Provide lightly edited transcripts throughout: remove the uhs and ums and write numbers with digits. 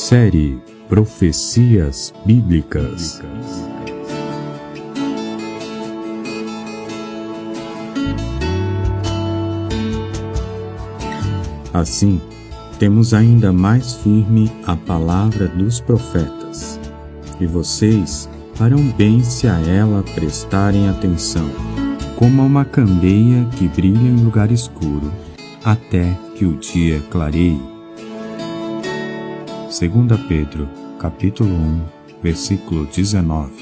Série Profecias Bíblicas. Assim, temos ainda mais firme a palavra dos profetas, e vocês farão bem se a ela prestarem atenção, como a uma candeia que brilha em lugar escuro, até que o dia clareie. 2 Pedro, capítulo 1, versículo 19.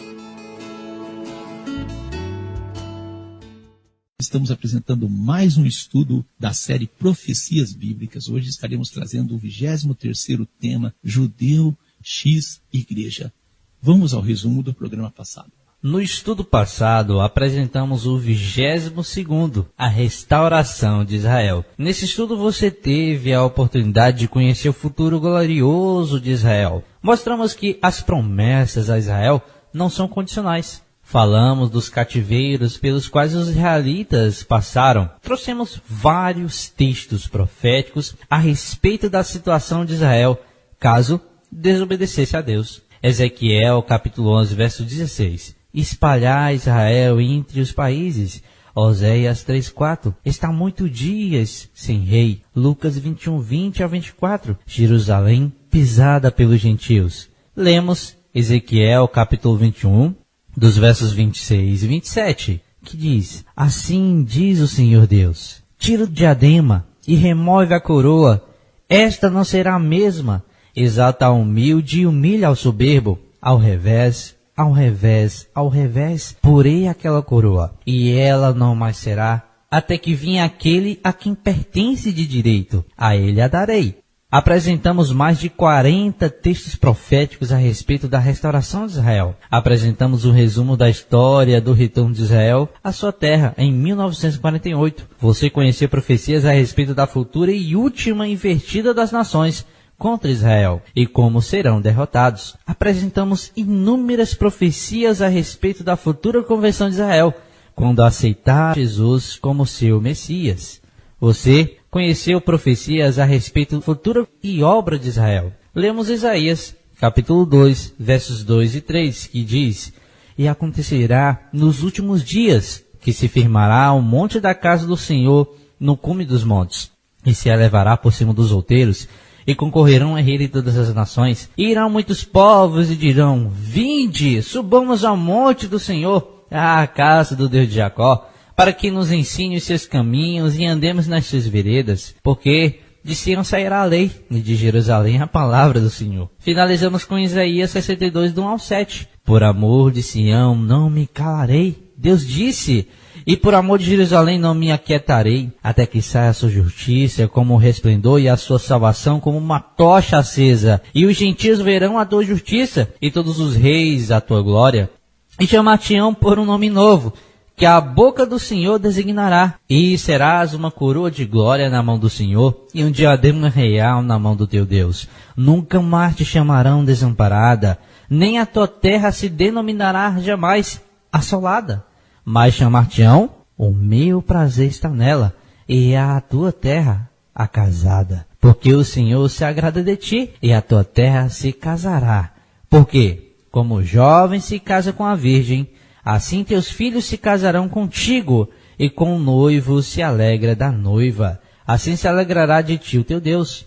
Estamos apresentando mais um estudo da série Profecias Bíblicas. Hoje estaremos trazendo o 23º tema, Judeu x Igreja. Vamos ao resumo do programa passado. No estudo passado, apresentamos o 22º, a restauração de Israel. Nesse estudo você teve a oportunidade de conhecer o futuro glorioso de Israel. Mostramos que as promessas a Israel não são condicionais. Falamos dos cativeiros pelos quais os israelitas passaram. Trouxemos vários textos proféticos a respeito da situação de Israel, caso desobedecesse a Deus. Ezequiel, capítulo 11, verso 16. Espalhar Israel entre os países. Oséias 3:4. Está muito dias sem rei. Lucas 21, 20 a 24. Jerusalém pisada pelos gentios. Lemos Ezequiel capítulo 21, dos versos 26 e 27, que diz: Assim diz o Senhor Deus, tira o diadema e remove a coroa. Esta não será a mesma. Exalta ao humilde e humilha ao soberbo. Ao revés, ao revés, ao revés, porei aquela coroa, e ela não mais será, até que vinha aquele a quem pertence de direito, a ele a darei. Apresentamos mais de 40 textos proféticos a respeito da restauração de Israel. Apresentamos um resumo da história do retorno de Israel à sua terra em 1948. Você conheceu profecias a respeito da futura e última invertida das nações contra Israel e como serão derrotados. Apresentamos inúmeras profecias a respeito da futura conversão de Israel, quando aceitar Jesus como seu Messias. Você conheceu profecias a respeito da futura e obra de Israel. Lemos Isaías, capítulo 2, versos 2 e 3, que diz: E acontecerá nos últimos dias que se firmará o monte da casa do Senhor no cume dos montes, e se elevará por cima dos outeiros, e concorrerão a ele todas as nações. E irão muitos povos e dirão: Vinde, subamos ao monte do Senhor, à casa do Deus de Jacó, para que nos ensine os seus caminhos e andemos nas suas veredas, porque de Sião sairá a lei, e de Jerusalém a palavra do Senhor. Finalizamos com Isaías 62, do 1 ao 7. Por amor de Sião não me calarei, Deus disse, e por amor de Jerusalém não me aquietarei, até que saia a sua justiça como um resplendor e a sua salvação como uma tocha acesa. E os gentios verão a tua justiça, e todos os reis a tua glória. E chamar-te-ão por um nome novo, que a boca do Senhor designará. E serás uma coroa de glória na mão do Senhor, e um diadema real na mão do teu Deus. Nunca mais te chamarão desamparada, nem a tua terra se denominará jamais assolada. Mas chamar-te-ão, o meu prazer está nela, e a tua terra acasada. Porque o Senhor se agrada de ti, e a tua terra se casará. Porque, como o jovem se casa com a virgem, assim teus filhos se casarão contigo, e com o noivo se alegra da noiva. Assim se alegrará de ti o teu Deus.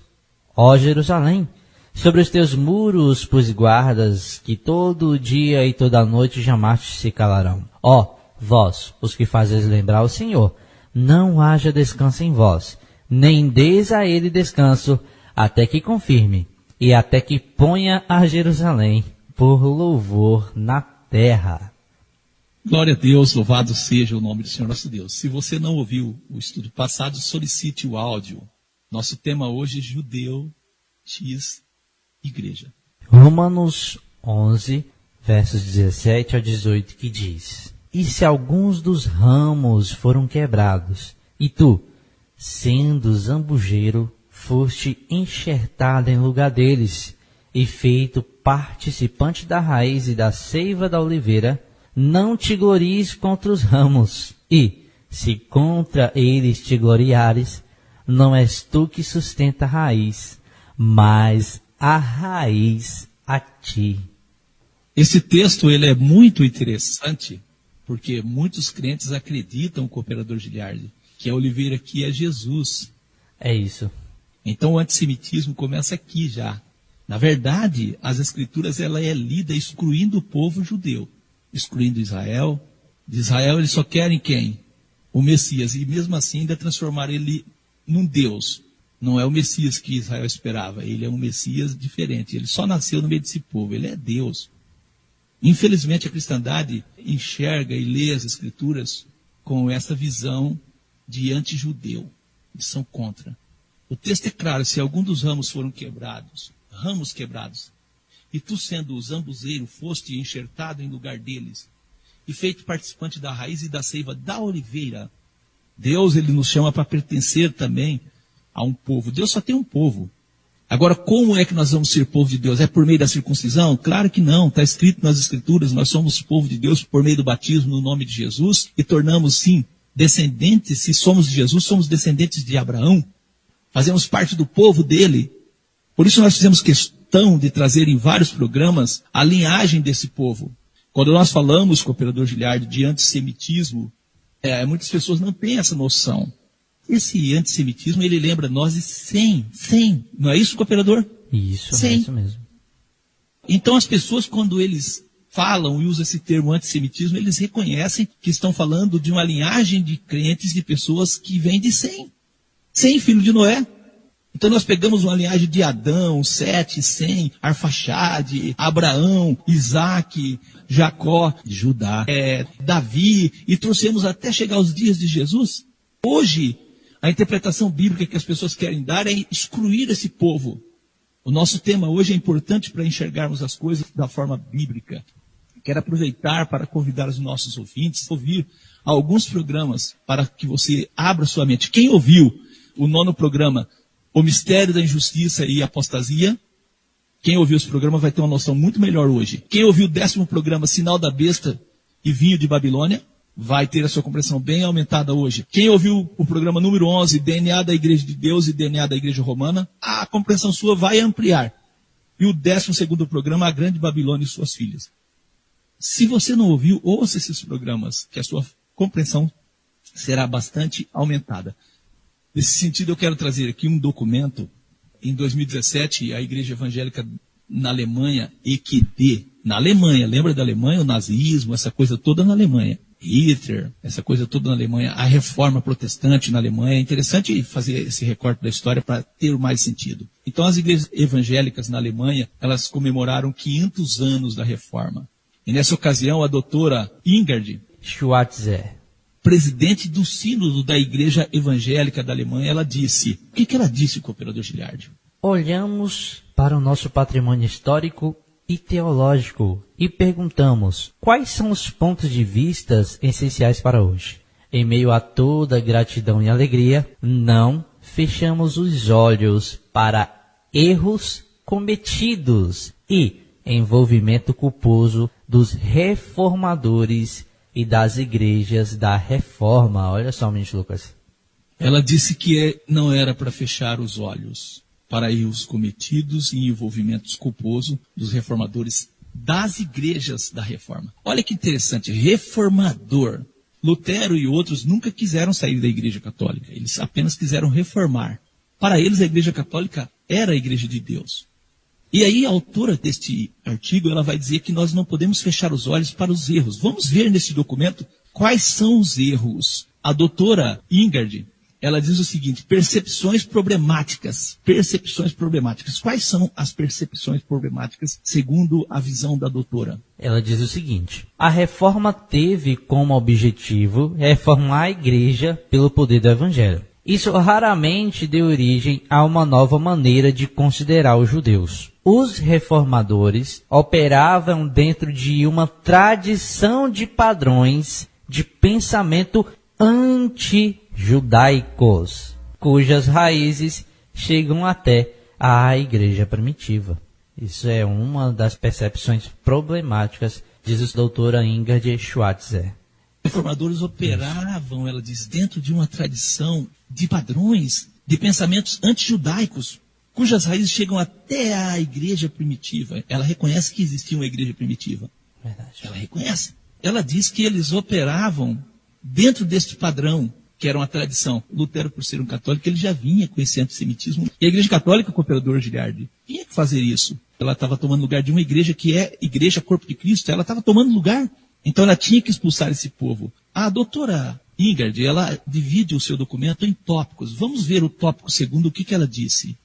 Ó Jerusalém, sobre os teus muros pus guardas, que todo dia e toda noite jamais se calarão. Ó, vós, os que fazeis lembrar o Senhor, não haja descanso em vós, nem deis a ele descanso, até que confirme, e até que ponha a Jerusalém por louvor na terra. Glória a Deus, louvado seja o nome do Senhor nosso Deus. Se você não ouviu o estudo passado, solicite o áudio. Nosso tema hoje é Judeu x Igreja. Romanos 11, versos 17 a 18, que diz: E se alguns dos ramos foram quebrados, e tu, sendo zambujeiro, foste enxertado em lugar deles, e feito participante da raiz e da seiva da oliveira, não te glories contra os ramos, e, se contra eles te gloriares, não és tu que sustenta a raiz, mas a raiz a ti. Esse texto ele é muito interessante, porque muitos crentes acreditam, cooperador Giliardi, que a oliveira aqui é Jesus. É isso. Então o antissemitismo começa aqui já. Na verdade, as escrituras ela é lida excluindo o povo judeu, excluindo Israel. De Israel eles só querem quem? O Messias. E mesmo assim ainda transformar ele num Deus. Não é o Messias que Israel esperava. Ele é um Messias diferente. Ele só nasceu no meio desse povo. Ele é Deus. Infelizmente a cristandade enxerga e lê as escrituras com essa visão de anti-judeu. Eles são contra. O texto é claro, se algum dos ramos foram quebrados, e tu sendo o zambuzeiro foste enxertado em lugar deles, e feito participante da raiz e da seiva da oliveira, Deus ele nos chama para pertencer também a um povo. Deus só tem um povo. Agora, como é que nós vamos ser povo de Deus? É por meio da circuncisão? Claro que não. Está escrito nas escrituras, nós somos povo de Deus por meio do batismo no nome de Jesus, e tornamos, sim, descendentes. Se somos de Jesus, somos descendentes de Abraão. Fazemos parte do povo dele. Por isso nós fizemos questão de trazer em vários programas a linhagem desse povo. Quando nós falamos, cooperador Giliardi, de antissemitismo, muitas pessoas não têm essa noção. Esse antissemitismo, ele lembra nós de 100. Não é isso, cooperador? Isso, 100. é isso mesmo. Então as pessoas, quando eles falam e usam esse termo antissemitismo, eles reconhecem que estão falando de uma linhagem de crentes, de pessoas que vêm de 100. 100 filhos de Noé. Então nós pegamos uma linhagem de Adão, Sete, Sem, Arfaxade, Abraão, Isaac, Jacó, Judá, Davi, e trouxemos até chegar aos dias de Jesus. Hoje, a interpretação bíblica que as pessoas querem dar é excluir esse povo. O nosso tema hoje é importante para enxergarmos as coisas da forma bíblica. Quero aproveitar para convidar os nossos ouvintes a ouvir alguns programas para que você abra sua mente. Quem ouviu o 9º programa, O Mistério da Injustiça e Apostasia, quem ouviu esse programa vai ter uma noção muito melhor hoje. Quem ouviu o 10º programa, Sinal da Besta e Vinho de Babilônia, vai ter a sua compreensão bem aumentada hoje. Quem ouviu o programa número 11, DNA da Igreja de Deus e DNA da Igreja Romana, a compreensão sua vai ampliar. E o 12º programa, A Grande Babilônia e Suas Filhas. Se você não ouviu, ouça esses programas, que a sua compreensão será bastante aumentada. Nesse sentido, eu quero trazer aqui um documento. Em 2017, a Igreja Evangélica na Alemanha, EQD, na Alemanha, lembra da Alemanha? O nazismo, essa coisa toda na Alemanha. Hitler, essa coisa toda na Alemanha. A reforma protestante na Alemanha. É interessante fazer esse recorte da história para ter mais sentido. Então, as igrejas evangélicas na Alemanha, elas comemoraram 500 anos da reforma. E nessa ocasião, a doutora Ingrid Schwarzer, presidente do sínodo da Igreja Evangélica da Alemanha, ela disse, o que ela disse, cooperador Giliardi? Olhamos para o nosso patrimônio histórico e teológico e perguntamos quais são os pontos de vista essenciais para hoje. Em meio a toda gratidão e alegria, não fechamos os olhos para erros cometidos e envolvimento culposo dos reformadores e das igrejas da reforma. Olha só, ministro Lucas. Ela disse que não era para fechar os olhos para erros cometidos e envolvimentos culposos dos reformadores das igrejas da reforma. Olha que interessante, reformador. Lutero e outros nunca quiseram sair da Igreja Católica, eles apenas quiseram reformar. Para eles a Igreja Católica era a Igreja de Deus. E aí a autora deste artigo, ela vai dizer que nós não podemos fechar os olhos para os erros. Vamos ver nesse documento quais são os erros. A doutora Ingrid, ela diz o seguinte, percepções problemáticas. Percepções problemáticas. Quais são as percepções problemáticas, segundo a visão da doutora? Ela diz o seguinte, a reforma teve como objetivo reformar a igreja pelo poder do evangelho. Isso raramente deu origem a uma nova maneira de considerar os judeus. Os reformadores operavam dentro de uma tradição de padrões de pensamento anti-judaicos, cujas raízes chegam até à igreja primitiva. Isso é uma das percepções problemáticas, diz a doutora Ingrid Schwartzer. Os reformadores operavam, ela diz, dentro de uma tradição de padrões, de pensamentos antijudaicos, cujas raízes chegam até a igreja primitiva. Ela reconhece que existia uma igreja primitiva. Verdade. Ela reconhece. Ela diz que eles operavam dentro deste padrão, que era uma tradição. Lutero, por ser um católico, ele já vinha com esse antissemitismo. E a igreja católica, com o imperador Giliardi, tinha que fazer isso. Ela estava tomando lugar de uma igreja que é igreja corpo de Cristo. Ela estava tomando lugar. Então ela tinha que expulsar esse povo. A doutora Ingrid, ela divide o seu documento em tópicos. Vamos ver o tópico segundo, o que ela disse.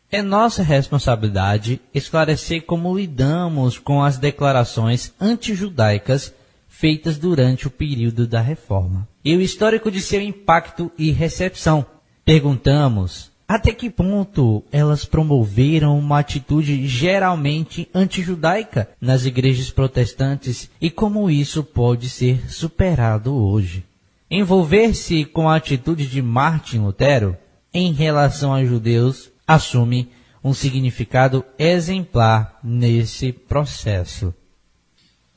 É nossa responsabilidade esclarecer como lidamos com as declarações antijudaicas feitas durante o período da Reforma e o histórico de seu impacto e recepção. Perguntamos até que ponto elas promoveram uma atitude geralmente antijudaica nas igrejas protestantes e como isso pode ser superado hoje. Envolver-se com a atitude de Martim Lutero em relação aos judeus assume um significado exemplar nesse processo.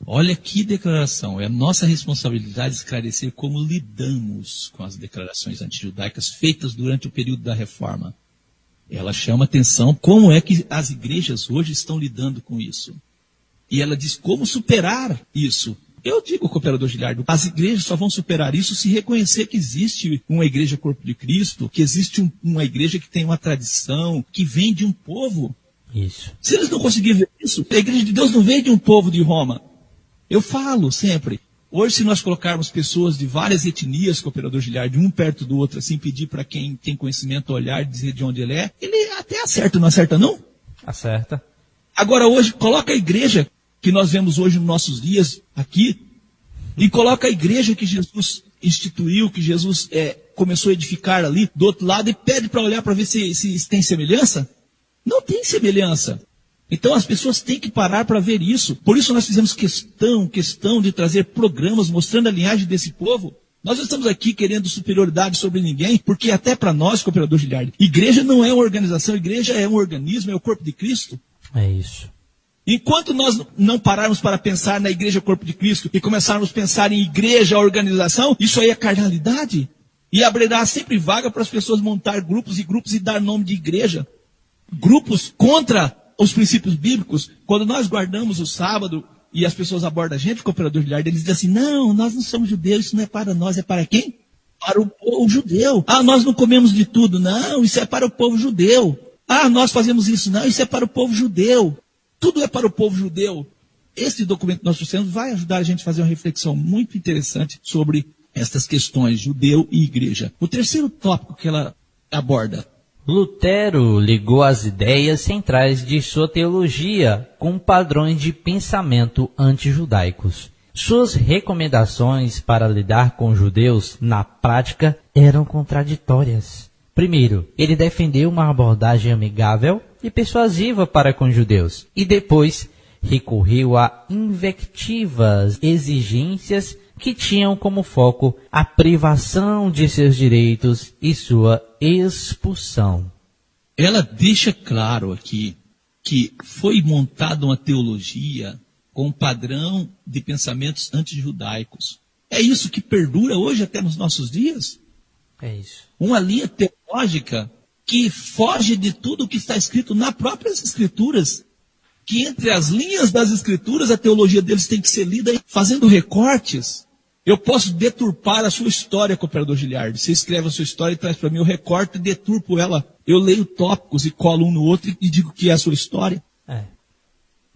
Olha que declaração. É nossa responsabilidade esclarecer como lidamos com as declarações antijudaicas feitas durante o período da Reforma. Ela chama atenção como é que as igrejas hoje estão lidando com isso. E ela diz como superar isso. Eu digo, cooperador Giliardi, as igrejas só vão superar isso se reconhecer que existe uma igreja corpo de Cristo, que existe uma igreja que tem uma tradição, que vem de um povo. Isso. Se eles não conseguirem ver isso, a igreja de Deus não veio de um povo de Roma. Eu falo sempre, hoje se nós colocarmos pessoas de várias etnias, cooperador Giliardi, um perto do outro, assim, pedir para quem tem conhecimento olhar, dizer de onde ele até acerta, não acerta não? Acerta. Agora hoje, coloca a igreja que nós vemos hoje nos nossos dias aqui, e coloca a igreja que Jesus instituiu, que Jesus começou a edificar ali, do outro lado, e pede para olhar para ver se tem semelhança. Não tem semelhança. Então as pessoas têm que parar para ver isso. Por isso nós fizemos questão de trazer programas mostrando a linhagem desse povo. Nós não estamos aqui querendo superioridade sobre ninguém, porque até para nós, cooperador Giliardi, igreja não é uma organização, igreja é um organismo, é o corpo de Cristo. É isso. Enquanto nós não pararmos para pensar na igreja corpo de Cristo e começarmos a pensar em igreja, organização, isso aí é carnalidade. E abrirá sempre vaga para as pessoas montar grupos e dar nome de igreja. Grupos contra os princípios bíblicos. Quando nós guardamos o sábado e as pessoas abordam a gente, o cooperador Giliardi, eles dizem assim, não, nós não somos judeus, isso não é para nós, é para quem? Para o povo judeu. Ah, nós não comemos de tudo. Não, isso é para o povo judeu. Ah, nós fazemos isso. Não, isso é para o povo judeu. Tudo é para o povo judeu. Esse documento que nós trouxemos vai ajudar a gente a fazer uma reflexão muito interessante sobre estas questões, judeu e igreja. O terceiro tópico que ela aborda. Lutero ligou as ideias centrais de sua teologia com padrões de pensamento antijudaicos. Suas recomendações para lidar com os judeus, na prática, eram contraditórias. Primeiro, ele defendeu uma abordagem amigável e persuasiva para com os judeus, e depois recorreu a invectivas exigências que tinham como foco a privação de seus direitos e sua expulsão. Ela deixa claro aqui que foi montada uma teologia com um padrão de pensamentos antijudaicos. É isso que perdura hoje até nos nossos dias? É isso. Uma linha teológica que foge de tudo o que está escrito nas próprias Escrituras. Que entre as linhas das Escrituras, a teologia deles tem que ser lida fazendo recortes. Eu posso deturpar a sua história, cooperador Giliardi. Você escreve a sua história e traz para mim o recorte e deturpo ela. Eu leio tópicos e colo um no outro e digo que é a sua história. É.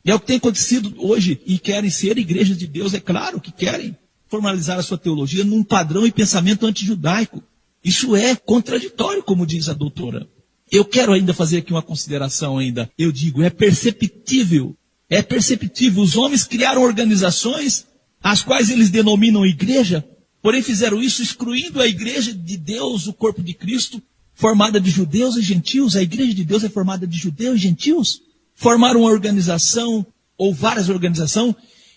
E é o que tem acontecido hoje. E querem ser igrejas de Deus, é claro que querem formalizar a sua teologia num padrão e pensamento antijudaico. Isso é contraditório, como diz a doutora. Eu quero ainda fazer aqui uma consideração ainda. Eu digo, é perceptível. É perceptível. Os homens criaram organizações, as quais eles denominam igreja, porém fizeram isso excluindo a igreja de Deus, o corpo de Cristo, formada de judeus e gentios. A igreja de Deus é formada de judeus e gentios. Formaram uma organização, ou várias organizações,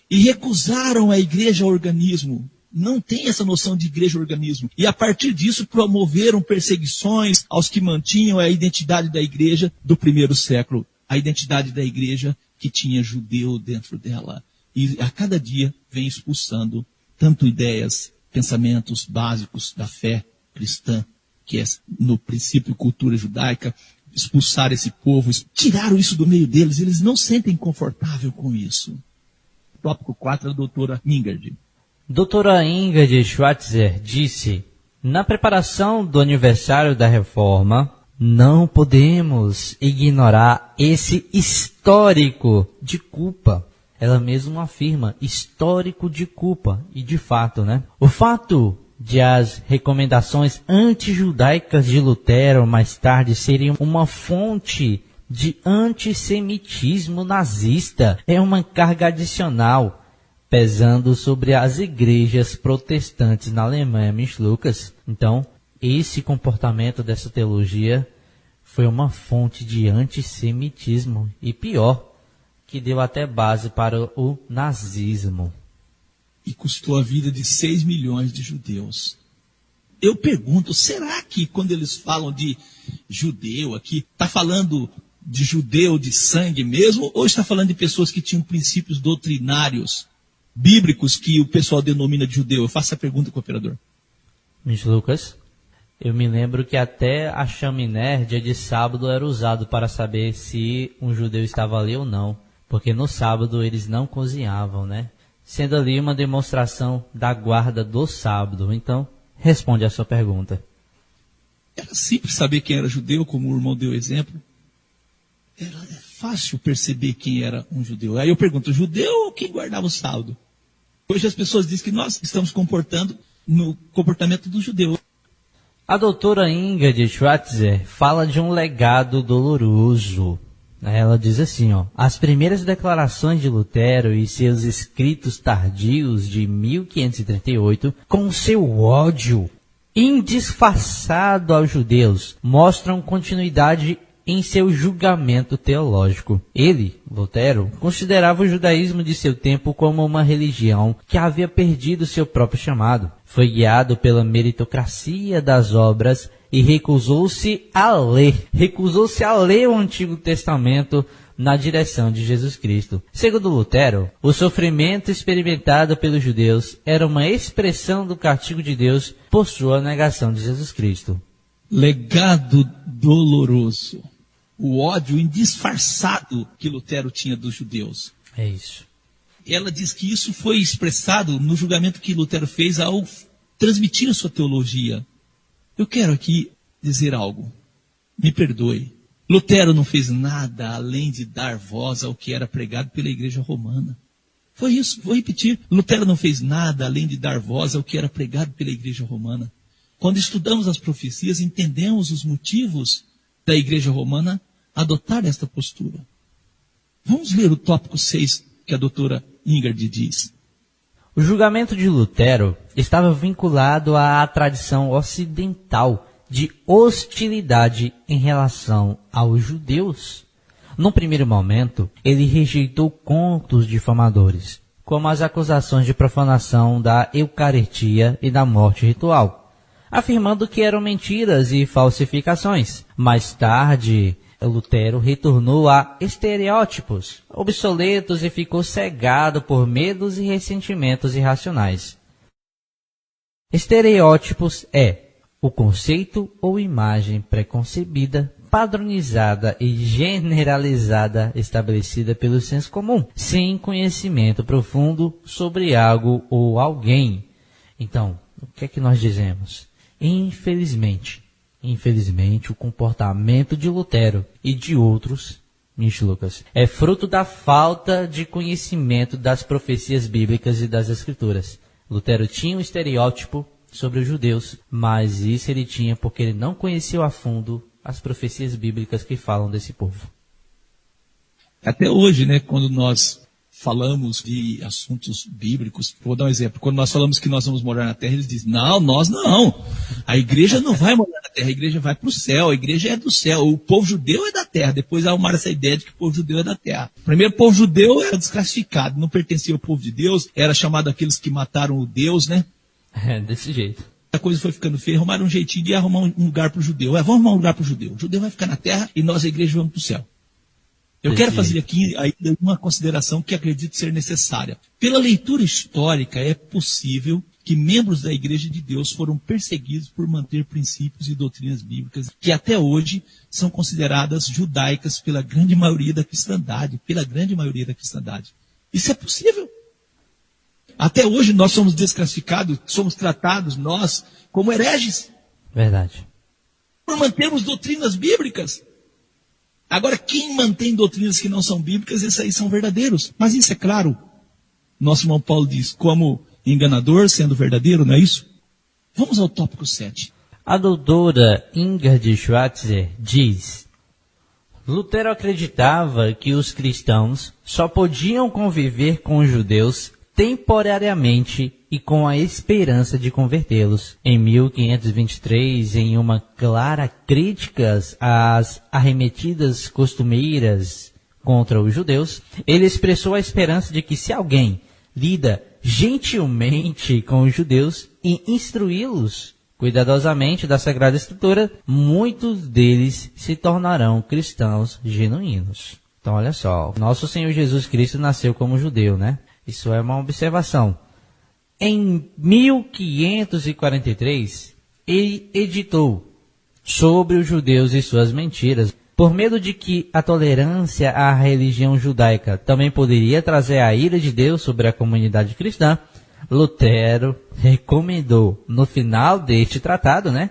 e recusaram a igreja organismo. Não tem essa noção de igreja-organismo. E a partir disso promoveram perseguições aos que mantinham a identidade da igreja do primeiro século. a identidade da igreja que tinha judeu dentro dela. E a cada dia vem expulsando tanto ideias, pensamentos básicos da fé cristã, que é no princípio cultura judaica, expulsar esse povo, tiraram isso do meio deles, eles não sentem confortável com isso. Tópico 4, a doutora Ingard. Doutora Ingard Schweitzer disse: na preparação do aniversário da Reforma, não podemos ignorar esse histórico de culpa. Ela mesma afirma, histórico de culpa. E de fato, né? O fato de as recomendações antijudaicas de Lutero mais tarde serem uma fonte de antissemitismo nazista é uma carga adicional, pesando sobre as igrejas protestantes na Alemanha, Miss Lucas. Então, esse comportamento dessa teologia foi uma fonte de antissemitismo e pior, que deu até base para o nazismo. E custou a vida de 6 milhões de judeus. Eu pergunto, será que quando eles falam de judeu aqui, está falando de judeu de sangue mesmo, ou está falando de pessoas que tinham princípios doutrinários bíblicos que o pessoal denomina de judeu? Eu faço a pergunta, cooperador. Miss Lucas, eu me lembro que até a chaminé, dia de sábado, era usado para saber se um judeu estava ali ou não. Porque no sábado eles não cozinhavam, né? Sendo ali uma demonstração da guarda do sábado. Então, responde a sua pergunta. Era simples saber quem era judeu, como o irmão deu exemplo. Era fácil perceber quem era um judeu. Aí eu pergunto, judeu ou quem guardava o sábado? Hoje as pessoas dizem que nós estamos comportando no comportamento do judeu. A doutora Ingrid Schweitzer fala de um legado doloroso. Ela diz assim, as primeiras declarações de Lutero e seus escritos tardios de 1538, com seu ódio indisfarçado aos judeus, mostram continuidade em seu julgamento teológico. Ele, Lutero, considerava o judaísmo de seu tempo como uma religião que havia perdido seu próprio chamado. Foi guiado pela meritocracia das obras e recusou-se a ler o Antigo Testamento na direção de Jesus Cristo. Segundo Lutero, o sofrimento experimentado pelos judeus era uma expressão do castigo de Deus por sua negação de Jesus Cristo. Legado doloroso. O ódio indisfarçado que Lutero tinha dos judeus. É isso. Ela diz que isso foi expressado no julgamento que Lutero fez ao transmitir a sua teologia. Eu quero aqui dizer algo. Me perdoe. Lutero não fez nada além de dar voz ao que era pregado pela igreja romana. Foi isso, vou repetir. Lutero não fez nada além de dar voz ao que era pregado pela igreja romana. Quando estudamos as profecias, entendemos os motivos da igreja romana adotar esta postura. Vamos ler o tópico 6 que a doutora Ingard diz. O julgamento de Lutero estava vinculado à tradição ocidental de hostilidade em relação aos judeus. Num primeiro momento, ele rejeitou contos difamadores, como as acusações de profanação da Eucaristia e da morte ritual, afirmando que eram mentiras e falsificações. Mais tarde, Lutero retornou a estereótipos obsoletos e ficou cegado por medos e ressentimentos irracionais. Estereótipos é o conceito ou imagem preconcebida, padronizada e generalizada estabelecida pelo senso comum, sem conhecimento profundo sobre algo ou alguém. Então, o que é que nós dizemos? Infelizmente, o comportamento de Lutero e de outros, Miss Lucas, é fruto da falta de conhecimento das profecias bíblicas e das Escrituras. Lutero tinha um estereótipo sobre os judeus, mas isso ele tinha porque ele não conhecia a fundo as profecias bíblicas que falam desse povo. Até hoje, né, quando nós falamos de assuntos bíblicos, vou dar um exemplo, quando nós falamos que nós vamos morar na terra, eles dizem, não, nós não, a igreja não vai morar na terra, a igreja vai para o céu, a igreja é do céu, o povo judeu é da terra, depois arrumaram essa ideia de que o povo judeu é da terra. Primeiro, o povo judeu era desclassificado, não pertencia ao povo de Deus, era chamado aqueles que mataram o Deus, né? É, desse jeito. A coisa foi ficando feia, arrumaram um jeitinho de arrumar um lugar para o judeu. Vamos arrumar um lugar para o judeu. O judeu vai ficar na terra e nós, a igreja, vamos para o céu. Eu quero fazer aqui ainda uma consideração que acredito ser necessária. Pela leitura histórica, é possível que membros da Igreja de Deus foram perseguidos por manter princípios e doutrinas bíblicas que até hoje são consideradas judaicas pela grande maioria da cristandade. Isso é possível. Até hoje nós somos desclassificados, somos tratados, nós, como hereges. Verdade. Por mantermos doutrinas bíblicas. Agora, quem mantém doutrinas que não são bíblicas, esses aí são verdadeiros. Mas isso é claro. Nosso irmão Paulo diz, como enganador, sendo verdadeiro, não é isso? Vamos ao tópico 7. A doutora Ingrid Schwarzer diz: Lutero acreditava que os cristãos só podiam conviver com os judeus temporariamente e com a esperança de convertê-los. Em 1523, em uma clara crítica às arremetidas costumeiras contra os judeus, ele expressou a esperança de que se alguém lida gentilmente com os judeus e instruí-los cuidadosamente da Sagrada Escritura, muitos deles se tornarão cristãos genuínos. Então, olha só, nosso Senhor Jesus Cristo nasceu como judeu, né? Isso é uma observação. Em 1543, ele editou sobre os judeus e suas mentiras, por medo de que a tolerância à religião judaica também poderia trazer a ira de Deus sobre a comunidade cristã. Lutero recomendou, no final deste tratado, né,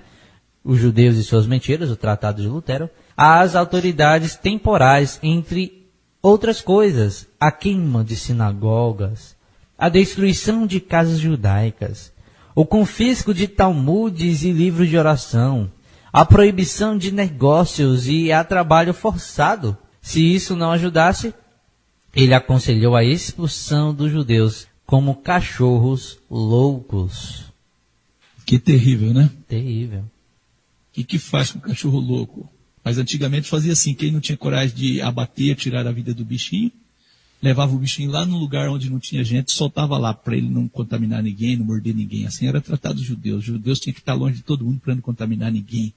os judeus e suas mentiras, o tratado de Lutero, às autoridades temporais, entre outras coisas, a queima de sinagogas, a destruição de casas judaicas, o confisco de talmudes e livros de oração, a proibição de negócios e a trabalho forçado. Se isso não ajudasse, ele aconselhou a expulsão dos judeus como cachorros loucos. Que terrível, né? Terrível. O que faz com o cachorro louco? Mas antigamente fazia assim, quem não tinha coragem de abater, tirar a vida do bichinho, levava o bichinho lá no lugar onde não tinha gente, soltava lá para ele não contaminar ninguém, não morder ninguém. Assim era tratado os judeus. Os judeus tinham que estar longe de todo mundo para não contaminar ninguém.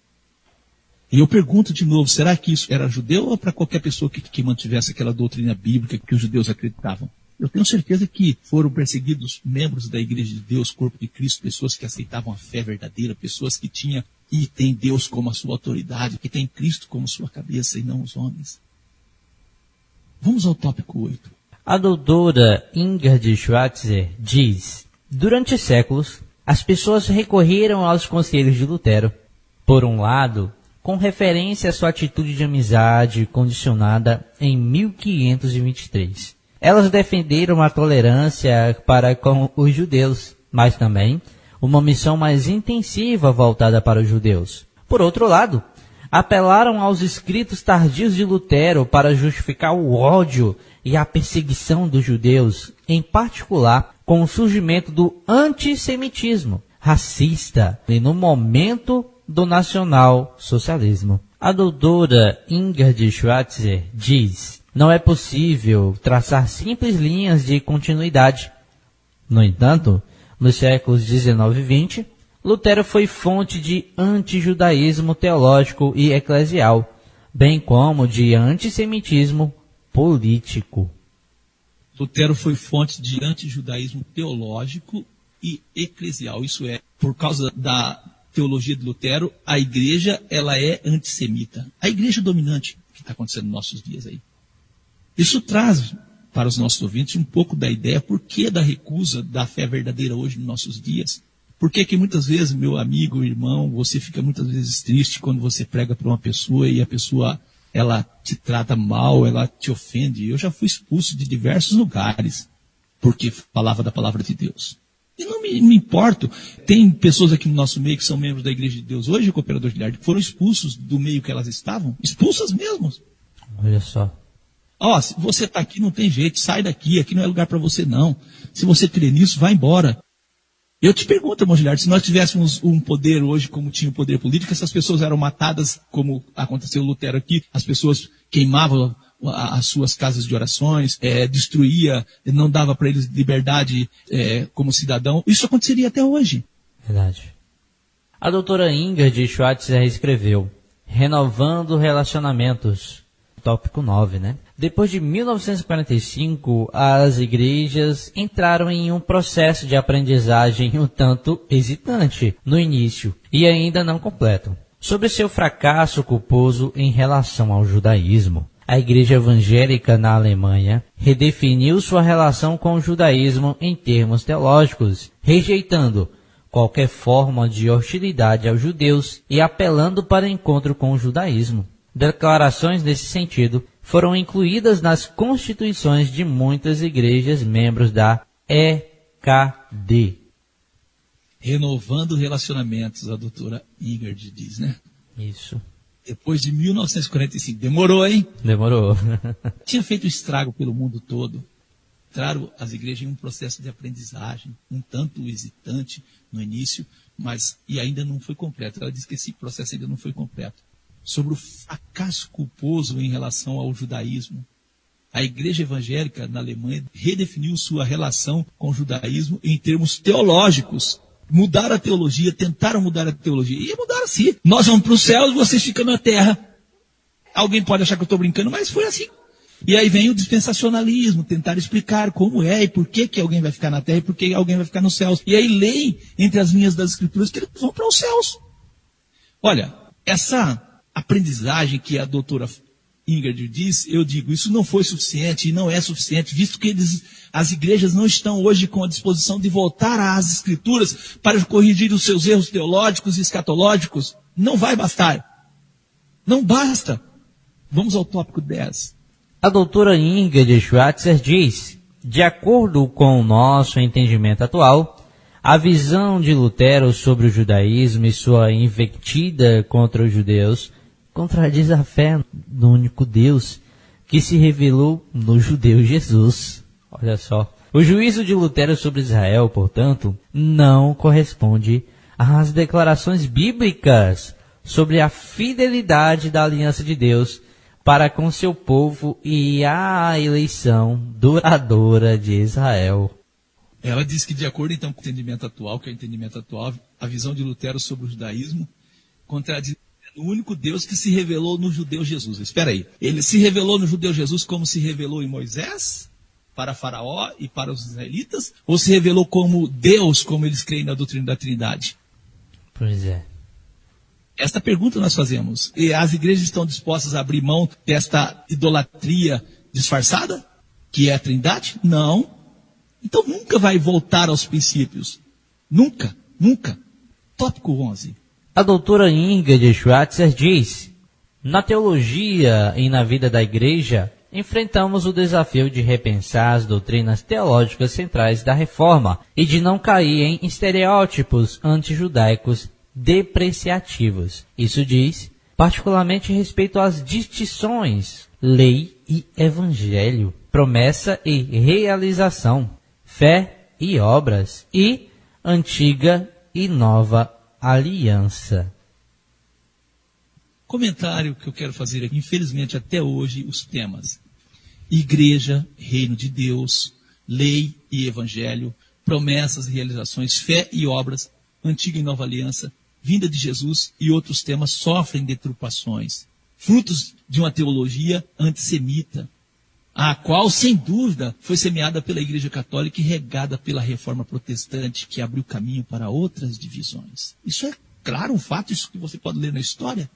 E eu pergunto de novo, será que isso era judeu ou para qualquer pessoa que mantivesse aquela doutrina bíblica que os judeus acreditavam? Eu tenho certeza que foram perseguidos membros da Igreja de Deus, Corpo de Cristo, pessoas que aceitavam a fé verdadeira, pessoas que tinham e têm Deus como a sua autoridade, que têm Cristo como sua cabeça e não os homens. Vamos ao tópico 8. A doutora Ingrid Schwarzer diz: durante séculos, as pessoas recorreram aos conselhos de Lutero. Por um lado, com referência à sua atitude de amizade condicionada em 1523. Elas defenderam a tolerância para com os judeus, mas também uma missão mais intensiva voltada para os judeus. Por outro lado, apelaram aos escritos tardios de Lutero para justificar o ódio e a perseguição dos judeus, em particular com o surgimento do antissemitismo racista e no momento do nacional-socialismo. A doutora Ingrid Schwarzer diz: não é possível traçar simples linhas de continuidade. No entanto, nos séculos 19 e 20, Lutero foi fonte de antijudaísmo teológico e eclesial, bem como de antissemitismo político. Lutero foi fonte de antijudaísmo teológico e eclesial. Isso é, por causa da teologia de Lutero, a igreja ela é antissemita. A igreja dominante que está acontecendo nos nossos dias aí. Isso traz para os nossos ouvintes um pouco da ideia por que da recusa da fé verdadeira hoje nos nossos dias. Por que muitas vezes, meu amigo, irmão, você fica muitas vezes triste quando você prega para uma pessoa e a pessoa ela te trata mal, ela te ofende. Eu já fui expulso de diversos lugares porque falava da palavra de Deus. E não me importo. Tem pessoas aqui no nosso meio que são membros da Igreja de Deus hoje, cooperador de lar, que foram expulsos do meio que elas estavam, expulsas mesmo. Olha só. Se você está aqui, não tem jeito, sai daqui, aqui não é lugar para você não. Se você crê nisso, vai embora. Eu te pergunto, irmão Giliardo, se nós tivéssemos um poder hoje como tinha o poder político, essas pessoas eram matadas, como aconteceu o Lutero aqui, as pessoas queimavam as suas casas de orações, destruía, não dava para eles liberdade como cidadão. Isso aconteceria até hoje. Verdade. A doutora Ingrid Schwarzer escreveu: renovando relacionamentos. Tópico 9, né? Depois de 1945, as igrejas entraram em um processo de aprendizagem um tanto hesitante no início e ainda não completo, sobre seu fracasso culposo em relação ao judaísmo. A igreja evangélica na Alemanha redefiniu sua relação com o judaísmo em termos teológicos, rejeitando qualquer forma de hostilidade aos judeus e apelando para o encontro com o judaísmo. Declarações nesse sentido foram incluídas nas constituições de muitas igrejas membros da EKD. Renovando relacionamentos, a doutora Ingrid diz, né? Isso. Depois de 1945. Demorou, hein? Demorou. Tinha feito estrago pelo mundo todo. Entraram as igrejas em um processo de aprendizagem, um tanto hesitante no início, mas ainda não foi completo. Ela diz que esse processo ainda não foi completo. Sobre o fracasso culposo em relação ao judaísmo. A igreja evangélica na Alemanha redefiniu sua relação com o judaísmo em termos teológicos. Mudaram a teologia, tentaram mudar a teologia. E mudaram assim. Nós vamos para os céus, vocês ficam na terra. Alguém pode achar que eu estou brincando, mas foi assim. E aí vem o dispensacionalismo, tentar explicar como é e por que alguém vai ficar na terra e por que alguém vai ficar nos céus. E aí leem entre as linhas das escrituras que eles vão para os céus. Olha, essa aprendizagem que a doutora Ingrid diz, eu digo, isso não foi suficiente e não é suficiente, visto que as igrejas não estão hoje com a disposição de voltar às escrituras para corrigir os seus erros teológicos e escatológicos. Não vai bastar. Não basta. Vamos ao tópico 10. A doutora Ingrid Schwarzer diz, de acordo com o nosso entendimento atual, a visão de Lutero sobre o judaísmo e sua invectiva contra os judeus contradiz a fé no único Deus que se revelou no judeu Jesus. Olha só. O juízo de Lutero sobre Israel, portanto, não corresponde às declarações bíblicas sobre a fidelidade da aliança de Deus para com seu povo e a eleição duradoura de Israel. Ela diz que, de acordo então com o entendimento atual, que é o entendimento atual, a visão de Lutero sobre o judaísmo contradiz o único Deus que se revelou no judeu Jesus. Espera aí. Ele se revelou no judeu Jesus como se revelou em Moisés, para Faraó e para os israelitas? Ou se revelou como Deus, como eles creem na doutrina da Trindade? Pois é. Esta pergunta nós fazemos. E as igrejas estão dispostas a abrir mão desta idolatria disfarçada, que é a Trindade? Não. Então nunca vai voltar aos princípios. Nunca, nunca. Tópico 11. A doutora Ingrid Schwarzer diz, na teologia e na vida da igreja, enfrentamos o desafio de repensar as doutrinas teológicas centrais da Reforma e de não cair em estereótipos antijudaicos depreciativos. Isso diz, particularmente respeito às distinções lei e evangelho, promessa e realização, fé e obras, e antiga e nova aliança. Comentário que eu quero fazer aqui, infelizmente até hoje, os temas igreja, reino de Deus, lei e evangelho, promessas e realizações, fé e obras, antiga e nova aliança, vinda de Jesus e outros temas sofrem deturpações, frutos de uma teologia antissemita, a qual, sem dúvida, foi semeada pela Igreja Católica e regada pela Reforma Protestante, que abriu caminho para outras divisões. Isso é claro, um fato, isso que você pode ler na história.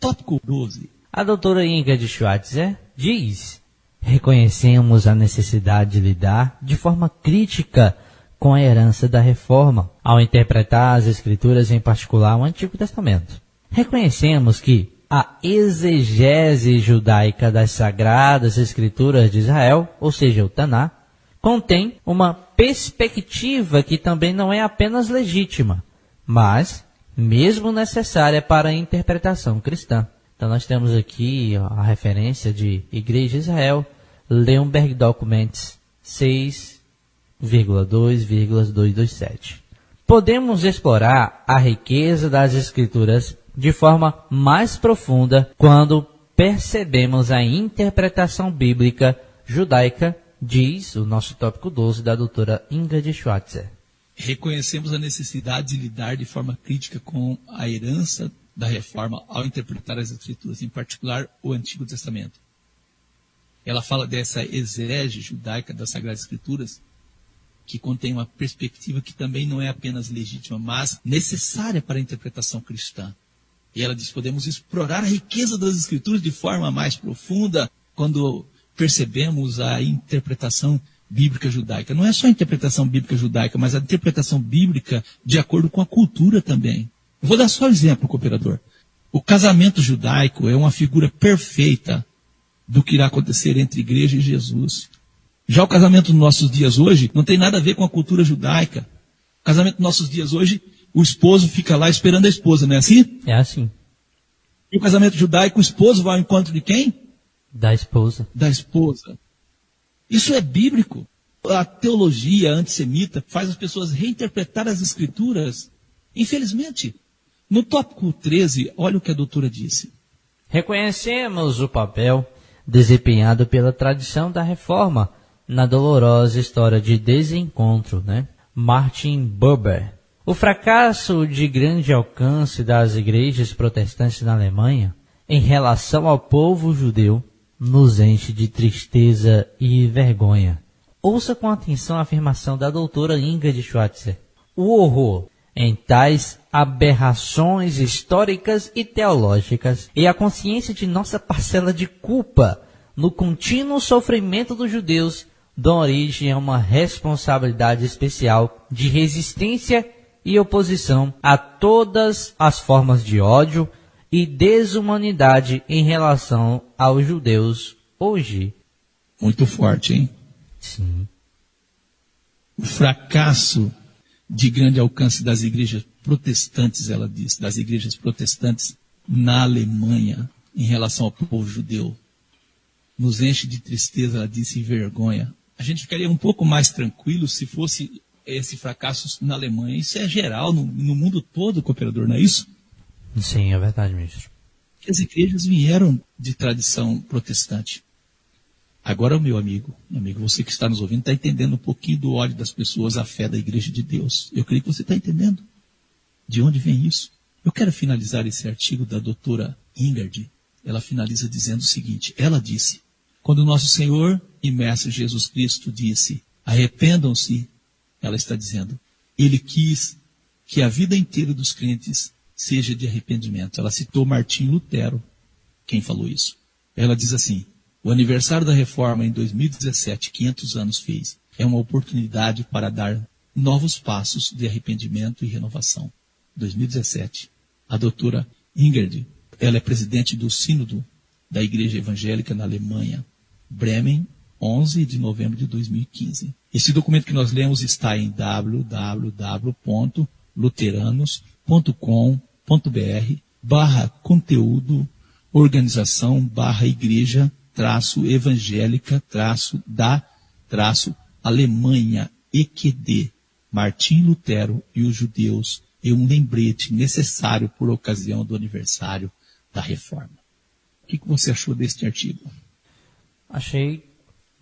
Tópico 12. A doutora Ingrid Schwarzer diz, reconhecemos a necessidade de lidar de forma crítica com a herança da Reforma, ao interpretar as Escrituras, em particular o Antigo Testamento. Reconhecemos que a exegese judaica das Sagradas Escrituras de Israel, ou seja, o Taná, contém uma perspectiva que também não é apenas legítima, mas mesmo necessária para a interpretação cristã. Então nós temos aqui a referência de Igreja de Israel, Leonberg Documents 6,2,227. Podemos explorar a riqueza das Escrituras de forma mais profunda quando percebemos a interpretação bíblica judaica, diz o nosso tópico 12 da doutora Ingrid Schwarzer. Reconhecemos a necessidade de lidar de forma crítica com a herança da Reforma ao interpretar as Escrituras, em particular o Antigo Testamento. ela fala dessa exégese judaica das Sagradas Escrituras, que contém uma perspectiva que também não é apenas legítima, mas necessária para a interpretação cristã. E ela diz, podemos explorar a riqueza das Escrituras de forma mais profunda quando percebemos a interpretação bíblica judaica. Não é só a interpretação bíblica judaica, mas a interpretação bíblica de acordo com a cultura também. Eu vou dar só um exemplo, cooperador. O casamento judaico é uma figura perfeita do que irá acontecer entre igreja e Jesus. Já o casamento nos nossos dias hoje não tem nada a ver com a cultura judaica. O casamento nos nossos dias hoje, o esposo fica lá esperando a esposa, não é assim? É assim. E o casamento judaico, o esposo vai ao encontro de quem? Da esposa. Da esposa. Isso é bíblico. A teologia antissemita faz as pessoas reinterpretar as escrituras. Infelizmente. No tópico 13, olha o que a doutora disse. Reconhecemos o papel desempenhado pela tradição da Reforma na dolorosa história de desencontro, Martin Buber. O fracasso de grande alcance das igrejas protestantes na Alemanha em relação ao povo judeu nos enche de tristeza e vergonha. Ouça com atenção a afirmação da doutora Ingrid Schweitzer. O horror em tais aberrações históricas e teológicas e a consciência de nossa parcela de culpa no contínuo sofrimento dos judeus dão origem a uma responsabilidade especial de resistência e oposição a todas as formas de ódio e desumanidade em relação aos judeus hoje. Muito forte, hein? Sim. O fracasso de grande alcance das igrejas protestantes, ela diz, das igrejas protestantes na Alemanha em relação ao povo judeu, nos enche de tristeza, ela disse, e vergonha. A gente ficaria um pouco mais tranquilo se fosse esse fracasso na Alemanha. Isso é geral, no mundo todo, cooperador, não é isso? Sim, é verdade, ministro. As igrejas vieram de tradição protestante. Agora, meu amigo, você que está nos ouvindo, está entendendo um pouquinho do ódio das pessoas à fé da Igreja de Deus. Eu creio que você está entendendo de onde vem isso. Eu quero finalizar esse artigo da doutora Ingrid. Ela finaliza dizendo o seguinte, ela disse, quando nosso Senhor e Mestre Jesus Cristo disse, arrependam-se, ela está dizendo, ele quis que a vida inteira dos crentes seja de arrependimento. Ela citou Martinho Lutero, quem falou isso. Ela diz assim, o aniversário da Reforma em 2017, 500 anos fez, é uma oportunidade para dar novos passos de arrependimento e renovação. 2017. A doutora Ingrid, ela é presidente do Sínodo da Igreja Evangélica na Alemanha, Bremen, 11 de novembro de 2015. Esse documento que nós lemos está em www.luteranos.com.br/conteúdo organização/igreja-evangélica-da-Alemanha EQD, Martim Lutero e os judeus, e um lembrete necessário por ocasião do aniversário da Reforma. O que você achou deste artigo? Achei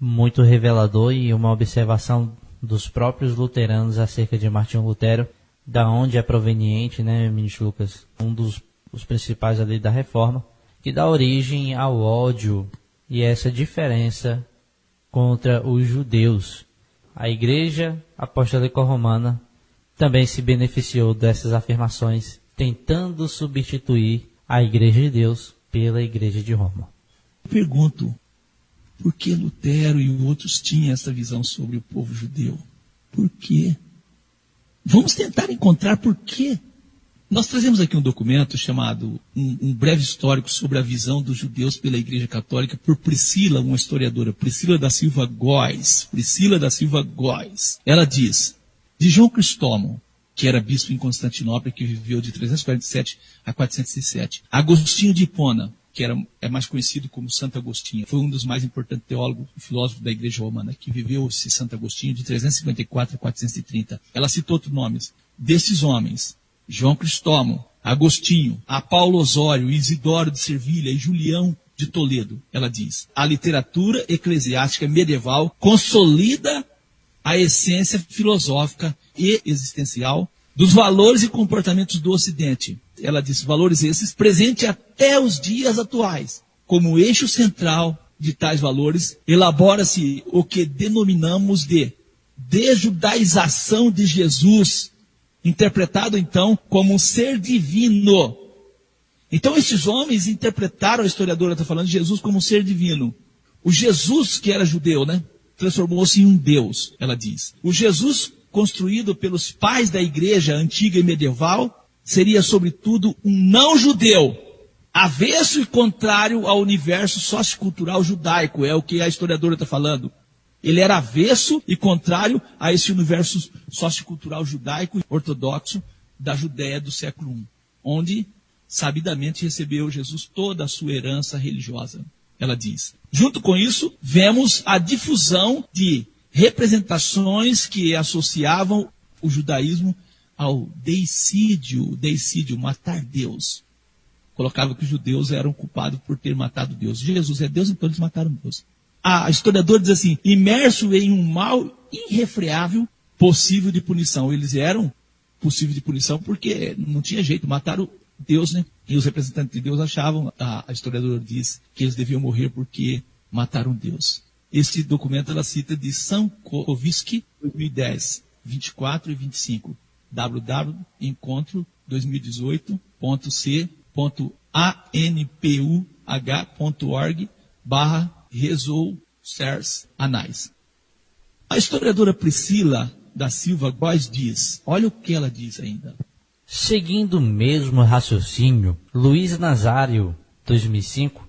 muito revelador e uma observação dos próprios luteranos acerca de Martinho Lutero, da onde é proveniente, ministro Lucas, um dos principais ali da Reforma, que dá origem ao ódio e essa diferença contra os judeus. A Igreja Apostólica Romana também se beneficiou dessas afirmações, tentando substituir a Igreja de Deus pela Igreja de Roma. Pergunto, por que Lutero e outros tinham essa visão sobre o povo judeu? Por quê? Vamos tentar encontrar por quê. Nós trazemos aqui um documento chamado um breve histórico sobre a visão dos judeus pela Igreja Católica por Priscila, uma historiadora, Priscila da Silva Góes. Ela diz, de João Cristóvão, que era bispo em Constantinopla, que viveu de 347 a 407. Agostinho de Hipona, que é mais conhecido como Santo Agostinho, foi um dos mais importantes teólogos e filósofos da Igreja Romana, que viveu esse Santo Agostinho de 354 a 430. Ela citou outros nomes. Desses homens, João Cristóvão, Agostinho, a Paulo Osório, Isidoro de Servilha e Julião de Toledo, ela diz, a literatura eclesiástica medieval consolida a essência filosófica e existencial dos valores e comportamentos do Ocidente. Ela diz, valores esses presentes até os dias atuais, como eixo central de tais valores, elabora-se o que denominamos de desjudaização de Jesus, interpretado então como um ser divino. Então esses homens interpretaram, a historiadora está falando, de Jesus como um ser divino. O Jesus que era judeu, né, transformou-se em um Deus, ela diz. O Jesus construído pelos pais da igreja antiga e medieval seria sobretudo um não-judeu, avesso e contrário ao universo sociocultural judaico, é o que a historiadora está falando. Ele era avesso e contrário a esse universo sociocultural judaico ortodoxo da Judéia do século I, onde sabidamente recebeu Jesus toda a sua herança religiosa, ela diz. Junto com isso, vemos a difusão de representações que associavam o judaísmo ao deicídio, matar Deus. Colocava que os judeus eram culpados por ter matado Deus. Jesus é Deus, então eles mataram Deus. A historiadora diz assim, imerso em um mal irrefreável, possível de punição. Eles eram possível de punição porque não tinha jeito, mataram Deus, né? E os representantes de Deus achavam, a historiadora diz, que eles deviam morrer porque mataram Deus. Este documento ela cita de Sankovski, 2010, 24 e 25. www.encontro2018.ca.org/Resolsers A historiadora Priscila da Silva Góes diz, olha o que ela diz ainda. Seguindo o mesmo raciocínio, Luiz Nazário, 2005,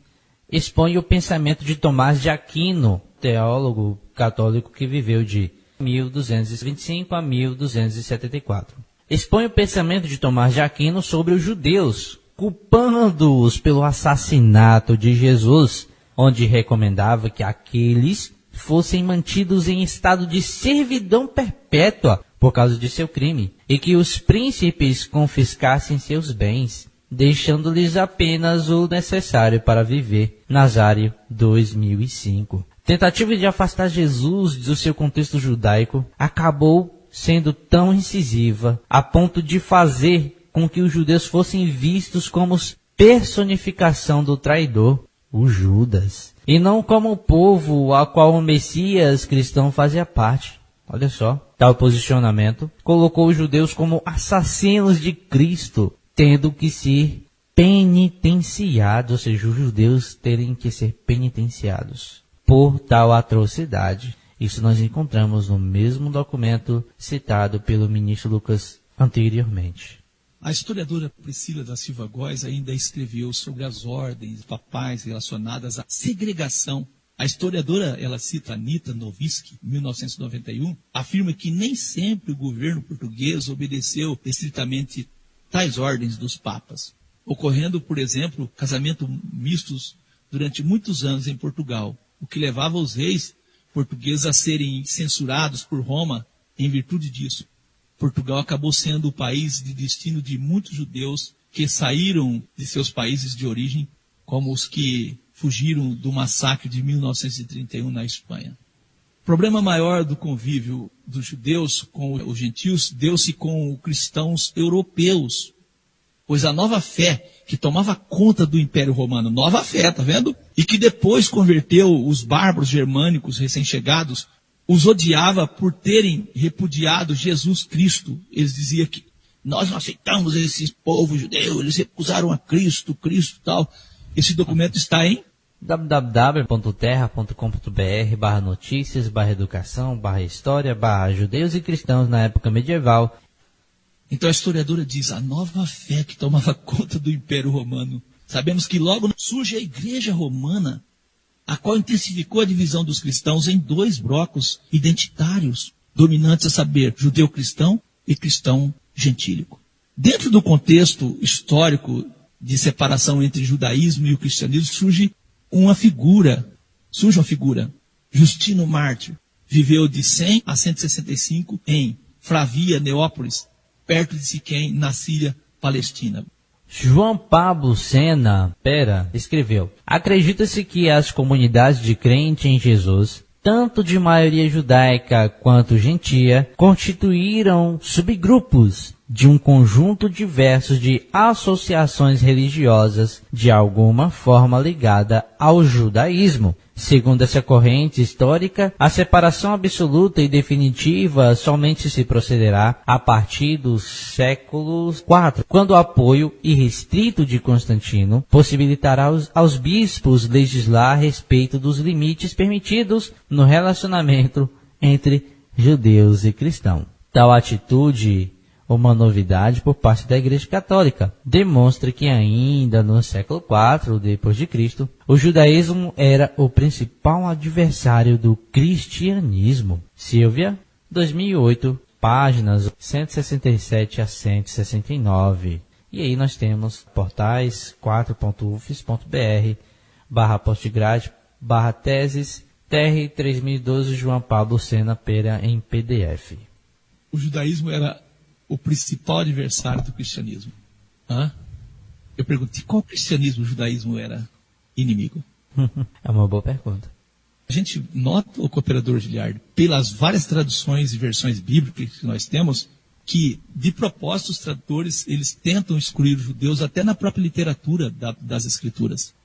expõe o pensamento de Tomás de Aquino, teólogo católico que viveu de 1225 a 1274. Expõe o pensamento de Tomás de Aquino sobre os judeus, culpando-os pelo assassinato de Jesus, onde recomendava que aqueles fossem mantidos em estado de servidão perpétua por causa de seu crime, e que os príncipes confiscassem seus bens, deixando-lhes apenas o necessário para viver. Nazário, 2005. Tentativa de afastar Jesus do seu contexto judaico acabou sendo tão incisiva a ponto de fazer com que os judeus fossem vistos como personificação do traidor, o Judas, e não como o povo a qual o Messias cristão fazia parte. Olha só, tal posicionamento colocou os judeus como assassinos de Cristo, tendo que ser penitenciados, ou seja, os judeus terem que ser penitenciados por tal atrocidade. Isso nós encontramos no mesmo documento citado pelo ministro Lucas anteriormente. A historiadora Priscila da Silva Góes ainda escreveu sobre as ordens papais relacionadas à segregação. A historiadora, ela cita Anita Novitzky, 1991, afirma que nem sempre o governo português obedeceu estritamente tais ordens dos papas, ocorrendo, por exemplo, casamentos mistos durante muitos anos em Portugal, o que levava os reis portugueses a serem censurados por Roma em virtude disso. Portugal acabou sendo o país de destino de muitos judeus que saíram de seus países de origem, como os que fugiram do massacre de 1931 na Espanha. O problema maior do convívio dos judeus com os gentios deu-se com os cristãos europeus, pois a nova fé que tomava conta do Império Romano, nova fé, tá vendo? E que depois converteu os bárbaros germânicos recém-chegados, os odiava por terem repudiado Jesus Cristo. Eles diziam que nós não aceitamos esse povo judeu, eles recusaram a Cristo e tal. Esse documento está em www.terra.com.br/notícias/educação/história/judeus e cristãos na época medieval. Então a historiadora diz, a nova fé que tomava conta do Império Romano. Sabemos que logo surge a Igreja Romana, a qual intensificou a divisão dos cristãos em dois blocos identitários, dominantes a saber, judeu-cristão e cristão gentílico. Dentro do contexto histórico de separação entre o judaísmo e o cristianismo, surge uma figura. Justino Mártir viveu de 100 a 165 em Flavia, Neópolis, perto de Siquém, na Síria, Palestina. João Pablo Sena Pera escreveu: acredita-se que as comunidades de crente em Jesus, tanto de maioria judaica quanto gentia, constituíram subgrupos de um conjunto diverso de associações religiosas de alguma forma ligada ao judaísmo. Segundo essa corrente histórica, a separação absoluta e definitiva somente se procederá a partir do século IV, quando o apoio irrestrito de Constantino possibilitará aos bispos legislar a respeito dos limites permitidos no relacionamento entre judeus e cristãos. Tal atitude, uma novidade por parte da Igreja Católica, demonstra que ainda no século IV d.C., o judaísmo era o principal adversário do cristianismo. Silvia, 2008, páginas 167 a 169. E aí nós temos portais 4.ufs.br/postgrade/teses TR 3012 João Pablo Sena Pera em PDF. O judaísmo era o principal adversário do cristianismo. Eu perguntei, qual cristianismo o judaísmo era inimigo? É uma boa pergunta. A gente nota, o cooperador Giliardi, pelas várias traduções e versões bíblicas que nós temos, que de propósito os tradutores eles tentam excluir os judeus até na própria literatura das escrituras.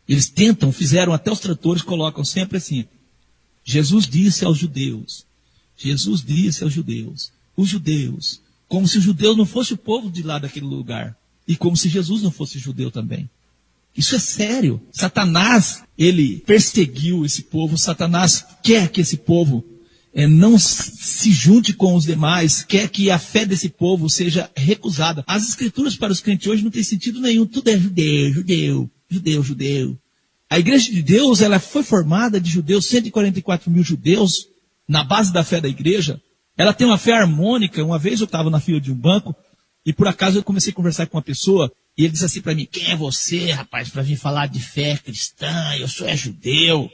Eles tentam, fizeram, até os tradutores colocam sempre assim: Jesus disse aos judeus, Jesus disse aos judeus, os judeus, como se o judeu não fosse o povo de lá daquele lugar, e como se Jesus não fosse judeu também. Isso é sério. Satanás, ele perseguiu esse povo, Satanás quer que esse povo não se junte com os demais, quer que a fé desse povo seja recusada. As escrituras para os crentes hoje não tem sentido nenhum, tudo é judeu, judeu, judeu, judeu. A igreja de Deus, ela foi formada de judeus, 144 mil judeus, na base da fé da igreja. Ela tem uma fé harmônica. Uma vez eu estava na fila de um banco e por acaso eu comecei a conversar com uma pessoa e ele disse assim para mim: quem é você, rapaz, para vir falar de fé cristã? Eu sou judeu.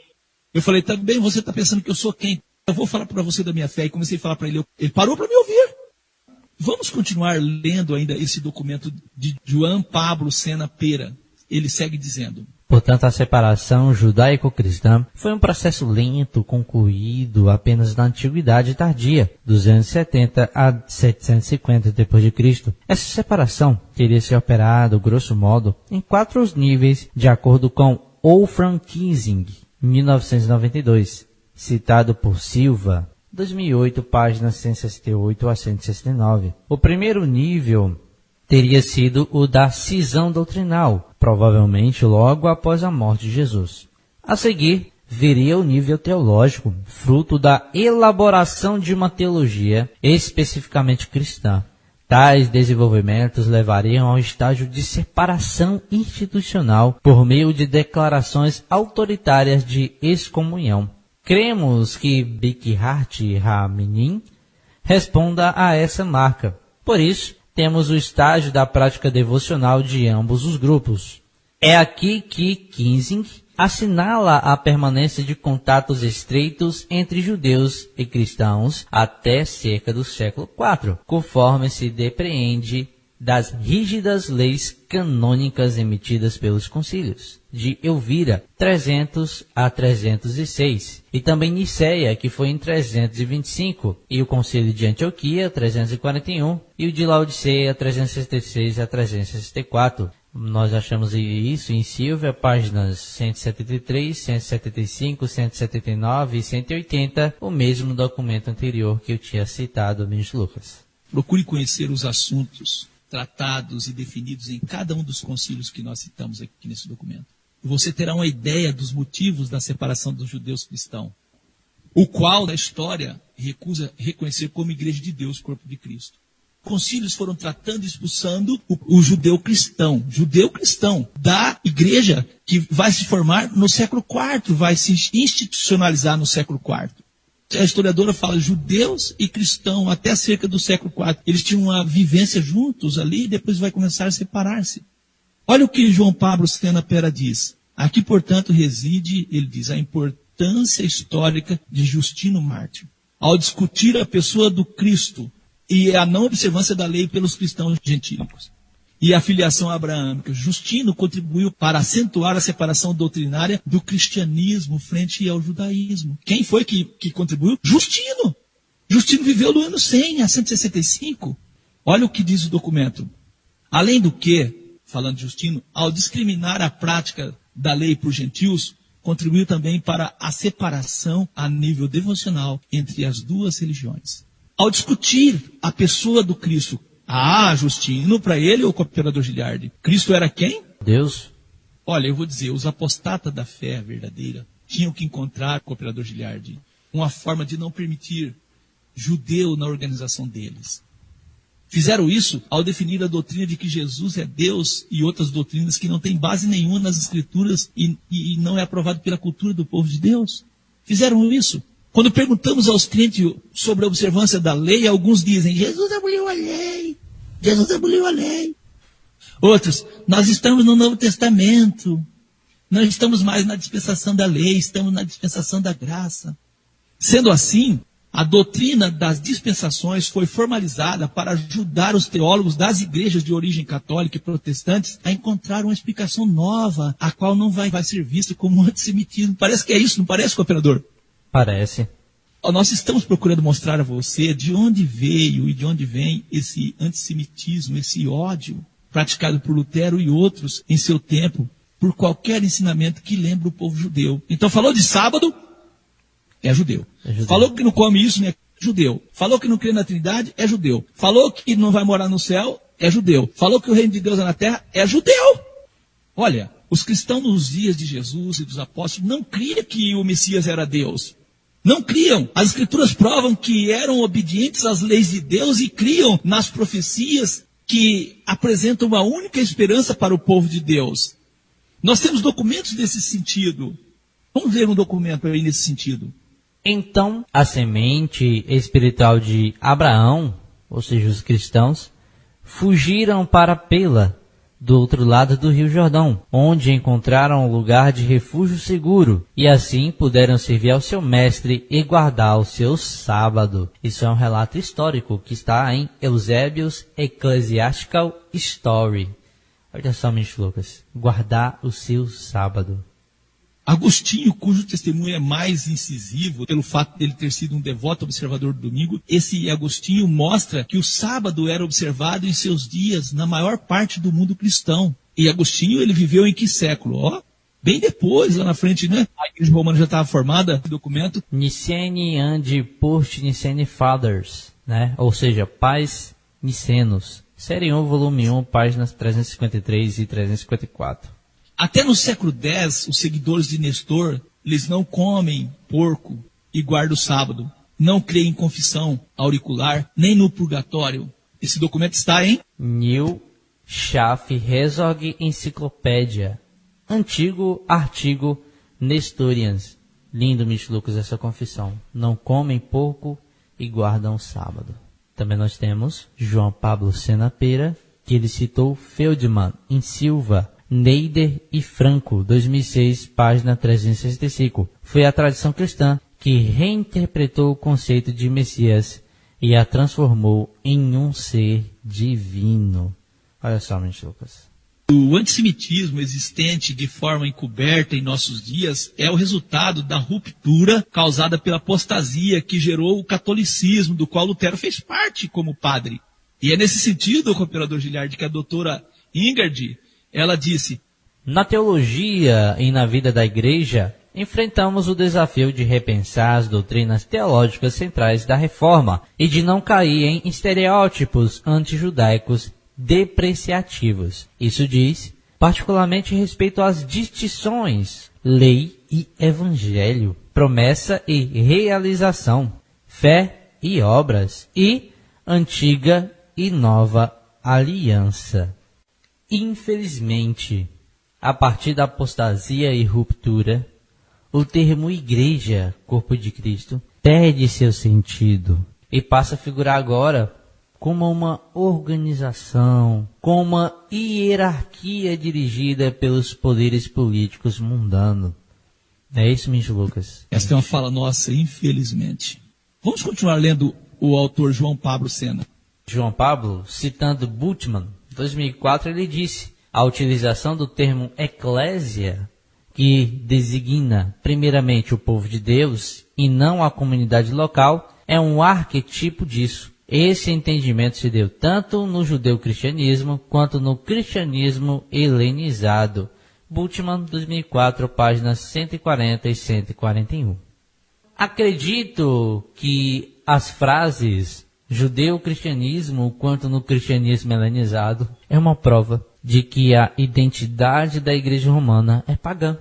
Eu falei: tá bem, você está pensando que eu sou quem? Eu vou falar para você da minha fé. E comecei a falar para ele. Ele parou para me ouvir. Vamos continuar lendo ainda esse documento de João Pablo Sena Pera. Ele segue dizendo: portanto, a separação judaico-cristã foi um processo lento, concluído apenas na Antiguidade Tardia, 270 a 750 d.C. Essa separação teria se operado, grosso modo, em 4 níveis, de acordo com Wolfram Kinsing, 1992, citado por Silva, 2008, páginas 168 a 169. O primeiro nível teria sido o da cisão doutrinal, provavelmente logo após a morte de Jesus. A seguir, viria o nível teológico, fruto da elaboração de uma teologia especificamente cristã. Tais desenvolvimentos levariam ao estágio de separação institucional por meio de declarações autoritárias de excomunhão. Cremos que Bikhat Raminin responda a essa marca. Por isso, temos o estágio da prática devocional de ambos os grupos. É aqui que Kinsing assinala a permanência de contatos estreitos entre judeus e cristãos até cerca do século IV, conforme se depreende das rígidas leis canônicas emitidas pelos concílios de Elvira, 300 a 306, e também Niceia, que foi em 325, e o concílio de Antioquia, 341, e o de Laodiceia, 366 a 364. Nós achamos isso em Silvia, páginas 173, 175, 179 e 180, o mesmo documento anterior que eu tinha citado, ministro Lucas. Procure conhecer os assuntos tratados e definidos em cada um dos concílios que nós citamos aqui nesse documento. Você terá uma ideia dos motivos da separação dos judeus cristãos, o qual, na história, recusa reconhecer como igreja de Deus, corpo de Cristo. Concílios foram tratando e expulsando o judeu cristão da igreja que vai se formar no século IV, vai se institucionalizar no século IV. A historiadora fala judeus e cristãos até cerca do século IV. Eles tinham uma vivência juntos ali e depois vai começar a separar-se. Olha o que João Pablo Sena Pera diz. Aqui, portanto, reside, ele diz, a importância histórica de Justino Mártir. Ao discutir a pessoa do Cristo e a não observância da lei pelos cristãos gentílicos e a filiação abraâmica, Justino contribuiu para acentuar a separação doutrinária do cristianismo frente ao judaísmo. Quem foi que contribuiu? Justino. Justino viveu no ano 100, a 165. Olha o que diz o documento. Além do que, falando de Justino, ao discriminar a prática da lei por gentios, contribuiu também para a separação a nível devocional entre as duas religiões. Ao discutir a pessoa do Cristo, Justino, para ele ou cooperador Giliardi, Cristo era quem? Deus. Olha, eu vou dizer, os apostatas da fé verdadeira tinham que encontrar, cooperador Giliardi, uma forma de não permitir judeu na organização deles. Fizeram isso ao definir a doutrina de que Jesus é Deus e outras doutrinas que não têm base nenhuma nas Escrituras e não é aprovado pela cultura do povo de Deus. Fizeram isso. Quando perguntamos aos crentes sobre a observância da lei, alguns dizem, Jesus aboliu a lei. Jesus aboliu a lei. Outros, nós estamos no Novo Testamento. Não estamos mais na dispensação da lei, estamos na dispensação da graça. Sendo assim, a doutrina das dispensações foi formalizada para ajudar os teólogos das igrejas de origem católica e protestantes a encontrar uma explicação nova, a qual não vai ser vista como antissemitismo. Parece que é isso, não parece, cooperador? Parece. Nós estamos procurando mostrar a você de onde veio e de onde vem esse antissemitismo, esse ódio praticado por Lutero e outros em seu tempo, por qualquer ensinamento que lembre o povo judeu. Então, falou de sábado, é judeu. Falou que não come isso, é judeu. Falou que não crê na Trindade, é judeu. Falou que não vai morar no céu, é judeu. Falou que o reino de Deus é na terra, é judeu. Olha, os cristãos nos dias de Jesus e dos apóstolos não criam que o Messias era Deus. Não criam. As Escrituras provam que eram obedientes às leis de Deus e criam nas profecias que apresentam uma única esperança para o povo de Deus. Nós temos documentos nesse sentido. Vamos ver um documento aí nesse sentido. Então, a semente espiritual de Abraão, ou seja, os cristãos, fugiram para Pela, do outro lado do Rio Jordão, onde encontraram um lugar de refúgio seguro, e assim puderam servir ao seu mestre e guardar o seu sábado. Isso é um relato histórico que está em Eusebius Ecclesiastical Story. Olha só, Lucas, guardar o seu sábado. Agostinho, cujo testemunho é mais incisivo pelo fato dele ter sido um devoto observador do domingo, esse Agostinho mostra que o sábado era observado em seus dias na maior parte do mundo cristão. E Agostinho, ele viveu em que século? Bem depois, lá na frente, né? A Igreja Romana já estava formada, o documento. Nicene and Post-Nicene Fathers, né? Ou seja, pais nicenos. Série 1, volume 1, páginas 353 e 354. Até no século X, os seguidores de Nestor, eles não comem porco e guardam o sábado. Não creem em confissão auricular, nem no purgatório. Esse documento está em New Schaff Herzog Enciclopédia. Antigo artigo Nestorians. Lindo, Lucas, essa confissão. Não comem porco e guardam o sábado. Também nós temos João Pablo Sena Pera, que ele citou Feldman em Silva, Neider e Franco, 2006, página 365. Foi a tradição cristã que reinterpretou o conceito de Messias e a transformou em um ser divino. Olha só, Lucas. O antissemitismo existente de forma encoberta em nossos dias é o resultado da ruptura causada pela apostasia que gerou o catolicismo, do qual Lutero fez parte como padre. E é nesse sentido, cooperador Giliardi, que a doutora Ingard, ela disse: na teologia e na vida da igreja, enfrentamos o desafio de repensar as doutrinas teológicas centrais da Reforma e de não cair em estereótipos antijudaicos depreciativos. Isso diz, particularmente respeito às distinções lei e evangelho, promessa e realização, fé e obras, e antiga e nova aliança. Infelizmente, a partir da apostasia e ruptura, o termo igreja, corpo de Cristo, perde seu sentido e passa a figurar agora como uma organização, como uma hierarquia dirigida pelos poderes políticos mundanos. É isso, Lucas? Esta é uma fala nossa, infelizmente. Vamos continuar lendo o autor João Pablo Sena. João Pablo, citando Bultmann, 2004, ele disse: a utilização do termo eclésia, que designa primeiramente o povo de Deus e não a comunidade local, é um arquetipo disso. Esse entendimento se deu tanto no judeu-cristianismo quanto no cristianismo helenizado. Bultmann, 2004, páginas 140 e 141. Acredito que as frases judeu-cristianismo quanto no cristianismo helenizado é uma prova de que a identidade da Igreja Romana é pagã.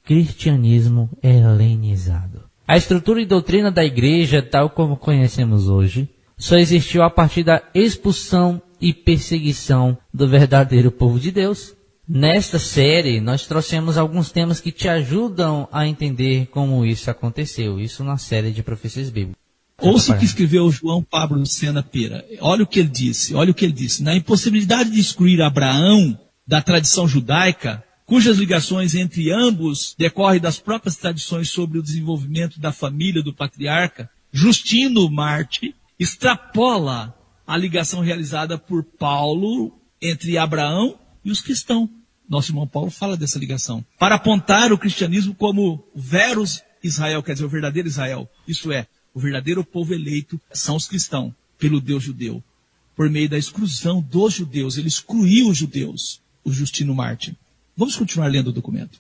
Cristianismo helenizado. A estrutura e doutrina da Igreja, tal como conhecemos hoje, só existiu a partir da expulsão e perseguição do verdadeiro povo de Deus. Nesta série, nós trouxemos alguns temas que te ajudam a entender como isso aconteceu. Isso na série de profecias bíblicas. Ouça o que escreveu João Pablo Sena Pera. Olha o que ele disse. Na impossibilidade de excluir Abraão da tradição judaica, cujas ligações entre ambos decorrem das próprias tradições sobre o desenvolvimento da família do patriarca, Justino Marte extrapola a ligação realizada por Paulo entre Abraão e os cristãos. Nosso irmão Paulo fala dessa ligação. Para apontar o cristianismo como verus Israel, quer dizer, o verdadeiro Israel. Isso é, o verdadeiro povo eleito são os cristãos, pelo Deus judeu. Por meio da exclusão dos judeus. Ele excluiu os judeus, o Justino Marte. Vamos continuar lendo o documento.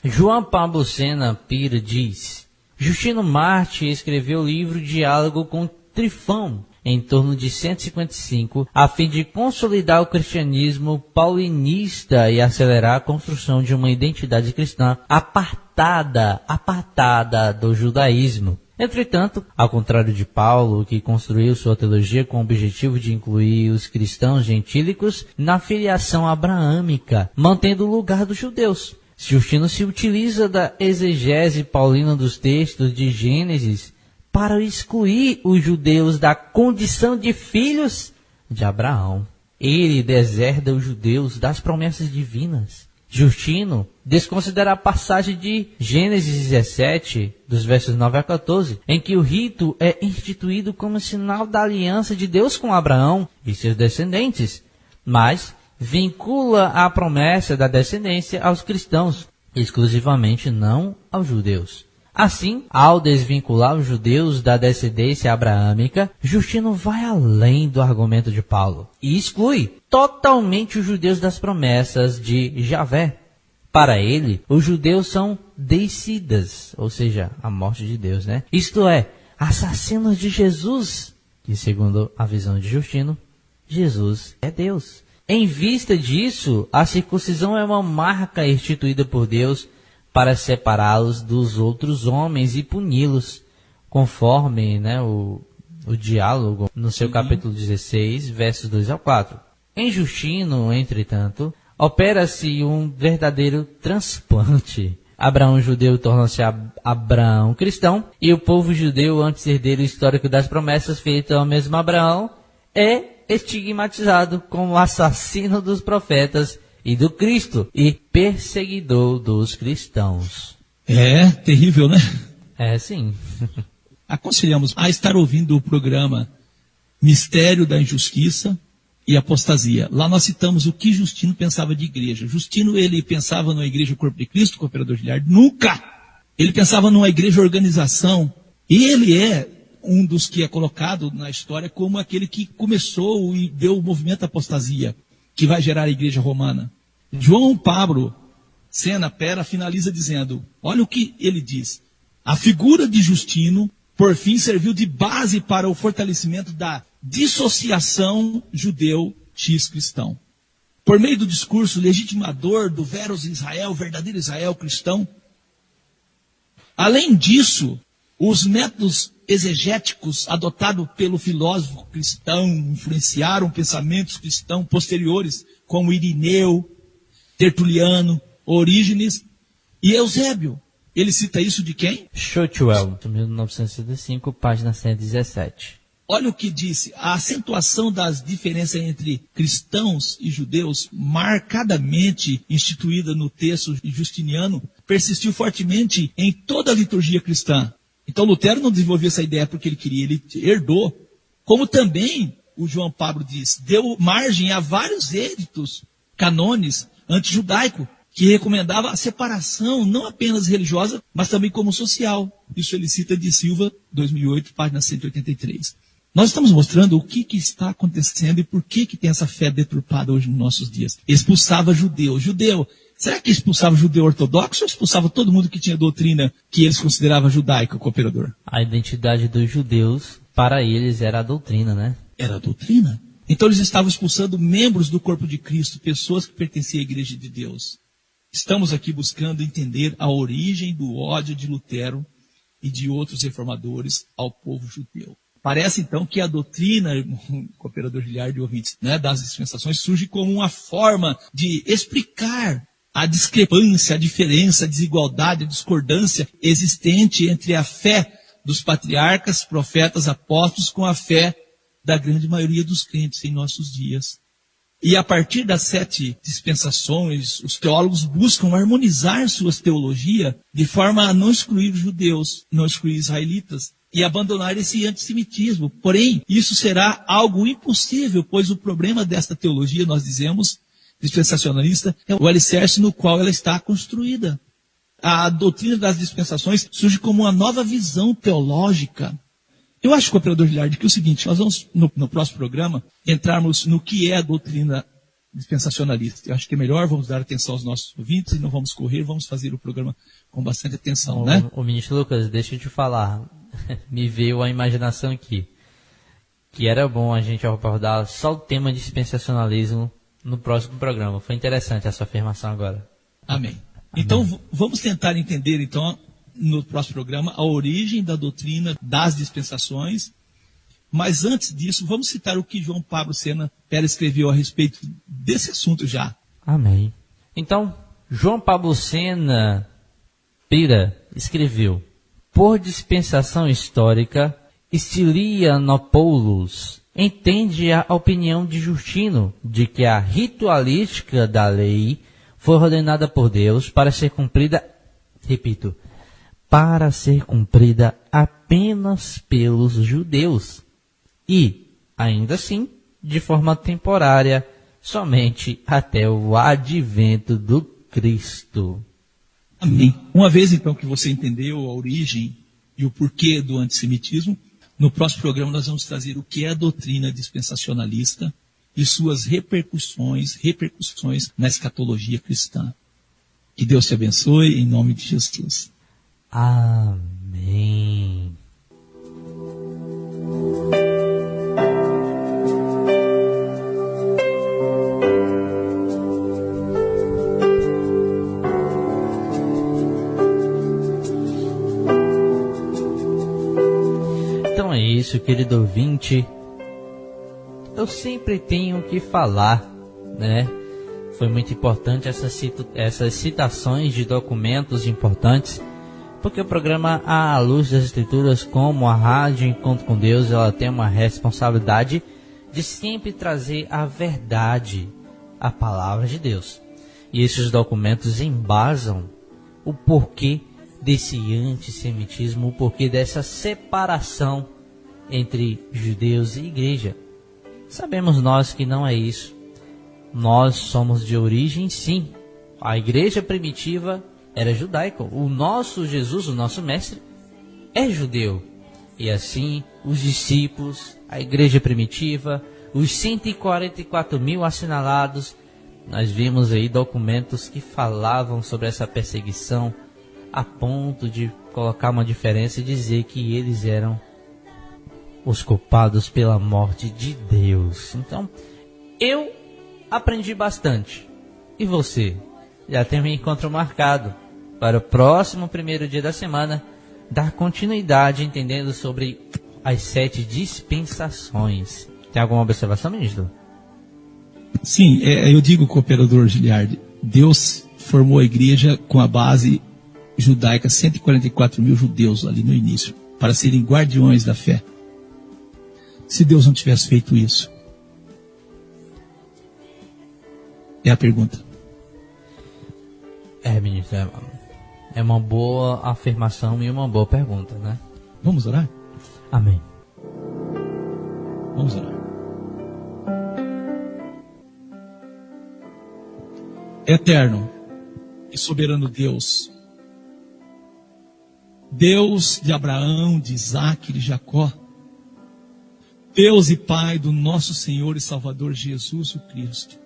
João Pablo Sena Pera diz: Justino Marte escreveu o livro Diálogo com Trifão, em torno de 155, a fim de consolidar o cristianismo paulinista e acelerar a construção de uma identidade cristã apartada do judaísmo. Entretanto, ao contrário de Paulo, que construiu sua teologia com o objetivo de incluir os cristãos gentílicos na filiação abraâmica, mantendo o lugar dos judeus, Justino se utiliza da exegese paulina dos textos de Gênesis para excluir os judeus da condição de filhos de Abraão. Ele deserda os judeus das promessas divinas. Justino desconsidera a passagem de Gênesis 17, dos versos 9 a 14, em que o rito é instituído como sinal da aliança de Deus com Abraão e seus descendentes, mas vincula a promessa da descendência aos cristãos, exclusivamente não aos judeus. Assim, ao desvincular os judeus da descendência abraâmica, Justino vai além do argumento de Paulo e exclui totalmente os judeus das promessas de Javé. Para ele, os judeus são deicidas, ou seja, a morte de Deus, né? Isto é, assassinos de Jesus. E segundo a visão de Justino, Jesus é Deus. Em vista disso, a circuncisão é uma marca instituída por Deus para separá-los dos outros homens e puni-los, conforme o diálogo no seu capítulo 16, versos 2 ao 4. Em Justino, entretanto, opera-se um verdadeiro transplante. Abraão judeu torna-se Abraão cristão, e o povo judeu, antes herdeiro histórico das promessas feitas ao mesmo Abraão, é estigmatizado como assassino dos profetas e do Cristo, e perseguidor dos cristãos. É terrível, né? É, sim. Aconselhamos a estar ouvindo o programa Mistério da Injustiça e Apostasia. Lá nós citamos o que Justino pensava de igreja. Justino, ele pensava numa igreja Corpo de Cristo, Cooperador de Giliard? Nunca! Ele pensava numa igreja organização. E ele é um dos que é colocado na história como aquele que começou e deu o movimento Apostasia, que vai gerar a igreja romana. João Pablo Sena Pera finaliza dizendo, olha o que ele diz: a figura de Justino, por fim, serviu de base para o fortalecimento da dissociação judeu-x-cristão. Por meio do discurso legitimador do verus Israel, verdadeiro Israel cristão. Além disso, os métodos exegéticos adotados pelo filósofo cristão influenciaram pensamentos cristãos posteriores, como Irineu, Tertuliano, Orígenes e Eusébio. Ele cita isso de quem? Schottwell, 1965, página 117. Olha o que disse: a acentuação das diferenças entre cristãos e judeus, marcadamente instituída no texto justiniano, persistiu fortemente em toda a liturgia cristã. Então Lutero não desenvolveu essa ideia porque ele queria, ele herdou. Como também, o João Pablo diz, deu margem a vários éditos, canones antijudaicos, que recomendava a separação não apenas religiosa, mas também como social. Isso ele cita de Silva, 2008, página 183. Nós estamos mostrando o que está acontecendo e por que tem essa fé deturpada hoje nos nossos dias. Expulsava judeu. Será que expulsava judeu ortodoxo ou expulsava todo mundo que tinha doutrina que eles consideravam judaica, cooperador? A identidade dos judeus, para eles, era a doutrina, né? Era a doutrina. Então eles estavam expulsando membros do corpo de Cristo, pessoas que pertenciam à igreja de Deus. Estamos aqui buscando entender a origem do ódio de Lutero e de outros reformadores ao povo judeu. Parece então que a doutrina, cooperador Giliardi e ouvintes, das dispensações surge como uma forma de explicar a discrepância, a diferença, a desigualdade, a discordância existente entre a fé dos patriarcas, profetas, apóstolos com a fé da grande maioria dos crentes em nossos dias. E a partir das 7 dispensações, os teólogos buscam harmonizar suas teologias de forma a não excluir os judeus, não excluir israelitas e abandonar esse antissemitismo. Porém, isso será algo impossível, pois o problema desta teologia, nós dizemos, dispensacionalista, é o alicerce no qual ela está construída. A doutrina das dispensações surge como uma nova visão teológica. Eu acho, cooperador Giliardi, que é o seguinte, nós vamos, no próximo programa, entrarmos no que é a doutrina dispensacionalista. Eu acho que é melhor, vamos dar atenção aos nossos ouvintes e não vamos correr, vamos fazer o programa com bastante atenção, né? O ministro Lucas, deixa eu te falar, me veio a imaginação aqui, que era bom a gente abordar só o tema de dispensacionalismo no próximo programa. Foi interessante essa afirmação agora. Amém. Então, vamos tentar entender, então, no próximo programa, a origem da doutrina das dispensações. Mas antes disso, vamos citar o que João Pablo Sena Pérez escreveu a respeito desse assunto já. Amém. Então, João Pablo Sena Pira escreveu: por dispensação histórica, Stilianopoulos entende a opinião de Justino de que a ritualística da lei foi ordenada por Deus para ser cumprida, repito, para ser cumprida apenas pelos judeus e, ainda assim, de forma temporária, somente até o advento do Cristo. Amém. Uma vez, então, que você entendeu a origem e o porquê do antissemitismo, no próximo programa nós vamos trazer o que é a doutrina dispensacionalista e suas repercussões na escatologia cristã. Que Deus te abençoe, em nome de Jesus. Amém. Então é isso, querido ouvinte. Eu sempre tenho que falar, né? Foi muito importante essas citações de documentos importantes, porque o programa À Luz das Escrituras, como a Rádio Encontro com Deus, ela tem uma responsabilidade de sempre trazer a verdade, a palavra de Deus. E esses documentos embasam o porquê desse antissemitismo, o porquê dessa separação entre judeus e igreja. Sabemos nós que não é isso. Nós somos de origem, sim. A igreja primitiva era judaica. O nosso Jesus, o nosso mestre, é judeu. E assim, os discípulos, a igreja primitiva, os 144 mil assinalados, nós vimos aí documentos que falavam sobre essa perseguição, a ponto de colocar uma diferença e dizer que eles eram os culpados pela morte de Deus. Então, eu aprendi bastante. E você? Já tem um encontro marcado para o próximo primeiro dia da semana, dar continuidade entendendo sobre as 7 dispensações. Tem alguma observação, ministro? Sim, eu digo, cooperador Giliardi, Deus formou a igreja com a base judaica, 144 mil judeus ali no início, para serem guardiões da fé. Se Deus não tivesse feito isso? É a pergunta. Ministro, é uma boa afirmação e uma boa pergunta, né? Vamos orar? Amém. Vamos orar. Eterno e soberano Deus, Deus de Abraão, de Isaac e de Jacó, Deus e Pai do nosso Senhor e Salvador Jesus o Cristo,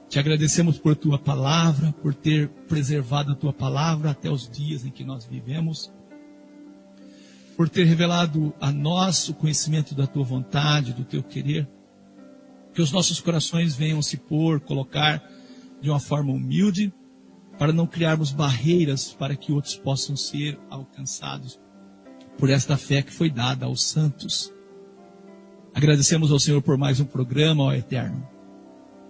te agradecemos por tua palavra, por ter preservado a tua palavra até os dias em que nós vivemos, por ter revelado a nós o conhecimento da tua vontade, do teu querer, que os nossos corações venham se colocar de uma forma humilde, para não criarmos barreiras para que outros possam ser alcançados por esta fé que foi dada aos santos. Agradecemos ao Senhor por mais um programa, ó Eterno,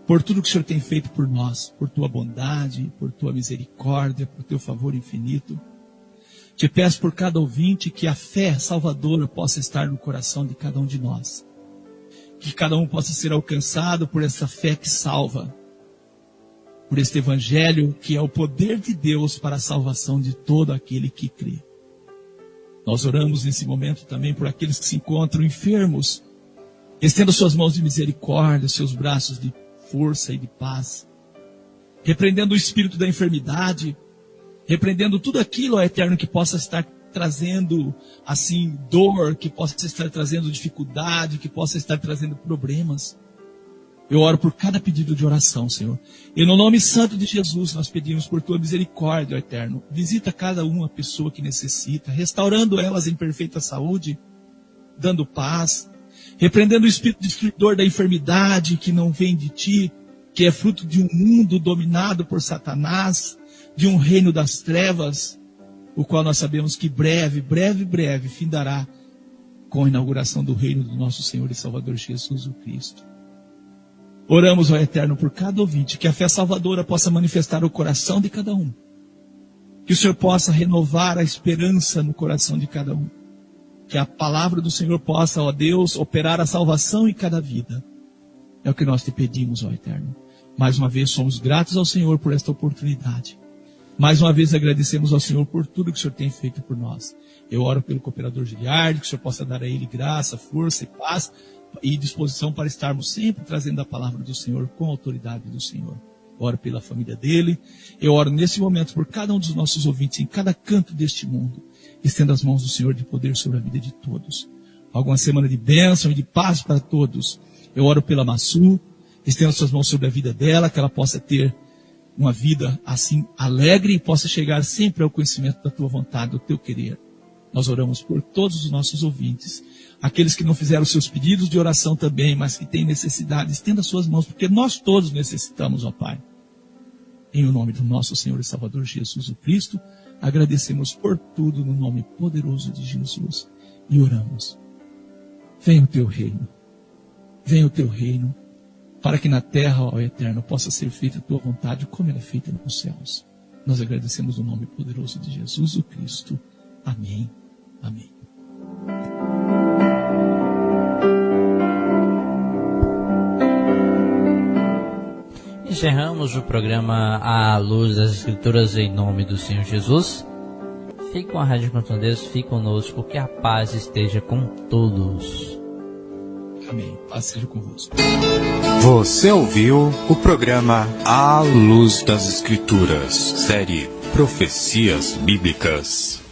por tudo que o Senhor tem feito por nós, por tua bondade, por tua misericórdia, por teu favor infinito. Te peço por cada ouvinte que a fé salvadora possa estar no coração de cada um de nós. Que cada um possa ser alcançado por essa fé que salva, por este evangelho que é o poder de Deus para a salvação de todo aquele que crê. Nós oramos nesse momento também por aqueles que se encontram enfermos. Estenda suas mãos de misericórdia, seus braços de força e de paz. Repreendendo o espírito da enfermidade, repreendendo tudo aquilo, ó Eterno, que possa estar trazendo, assim, dor, que possa estar trazendo dificuldade, que possa estar trazendo problemas. Eu oro por cada pedido de oração, Senhor. E no nome santo de Jesus, nós pedimos por tua misericórdia, ó Eterno. Visita cada uma pessoa que necessita, restaurando elas em perfeita saúde, dando paz, repreendendo o espírito destruidor da enfermidade que não vem de ti, que é fruto de um mundo dominado por Satanás, de um reino das trevas, o qual nós sabemos que breve findará com a inauguração do reino do nosso Senhor e Salvador Jesus o Cristo. Oramos, ó Eterno, por cada ouvinte, que a fé salvadora possa manifestar o coração de cada um. Que o Senhor possa renovar a esperança no coração de cada um. Que a palavra do Senhor possa, ó Deus, operar a salvação em cada vida. É o que nós te pedimos, ó Eterno. Mais uma vez somos gratos ao Senhor por esta oportunidade. Mais uma vez agradecemos ao Senhor por tudo que o Senhor tem feito por nós. Eu oro pelo cooperador Giliardi, que o Senhor possa dar a ele graça, força e paz, e disposição para estarmos sempre trazendo a palavra do Senhor com a autoridade do Senhor. Oro pela família dele. Eu oro nesse momento por cada um dos nossos ouvintes em cada canto deste mundo. Estenda as mãos do Senhor de poder sobre a vida de todos. Alguma semana de bênção e de paz para todos. Eu oro pela Massu. Estenda suas mãos sobre a vida dela, que ela possa ter uma vida assim alegre e possa chegar sempre ao conhecimento da tua vontade, do teu querer. Nós oramos por todos os nossos ouvintes. Aqueles que não fizeram seus pedidos de oração também, mas que têm necessidade, estenda suas mãos, porque nós todos necessitamos, ó Pai. Em o nome do nosso Senhor e Salvador Jesus o Cristo, agradecemos por tudo no nome poderoso de Jesus e oramos. Venha o teu reino, para que na terra, ó Eterno, possa ser feita a tua vontade como ela é feita nos céus. Nós agradecemos no nome poderoso de Jesus o Cristo. Amém. Amém. Encerramos o programa à luz das Escrituras em nome do Senhor Jesus. Fique com a Rádio Encontro com Deus, fique conosco, que a paz esteja com todos. Amém. Paz seja convosco. Você ouviu o programa À Luz das Escrituras, série Profecias Bíblicas.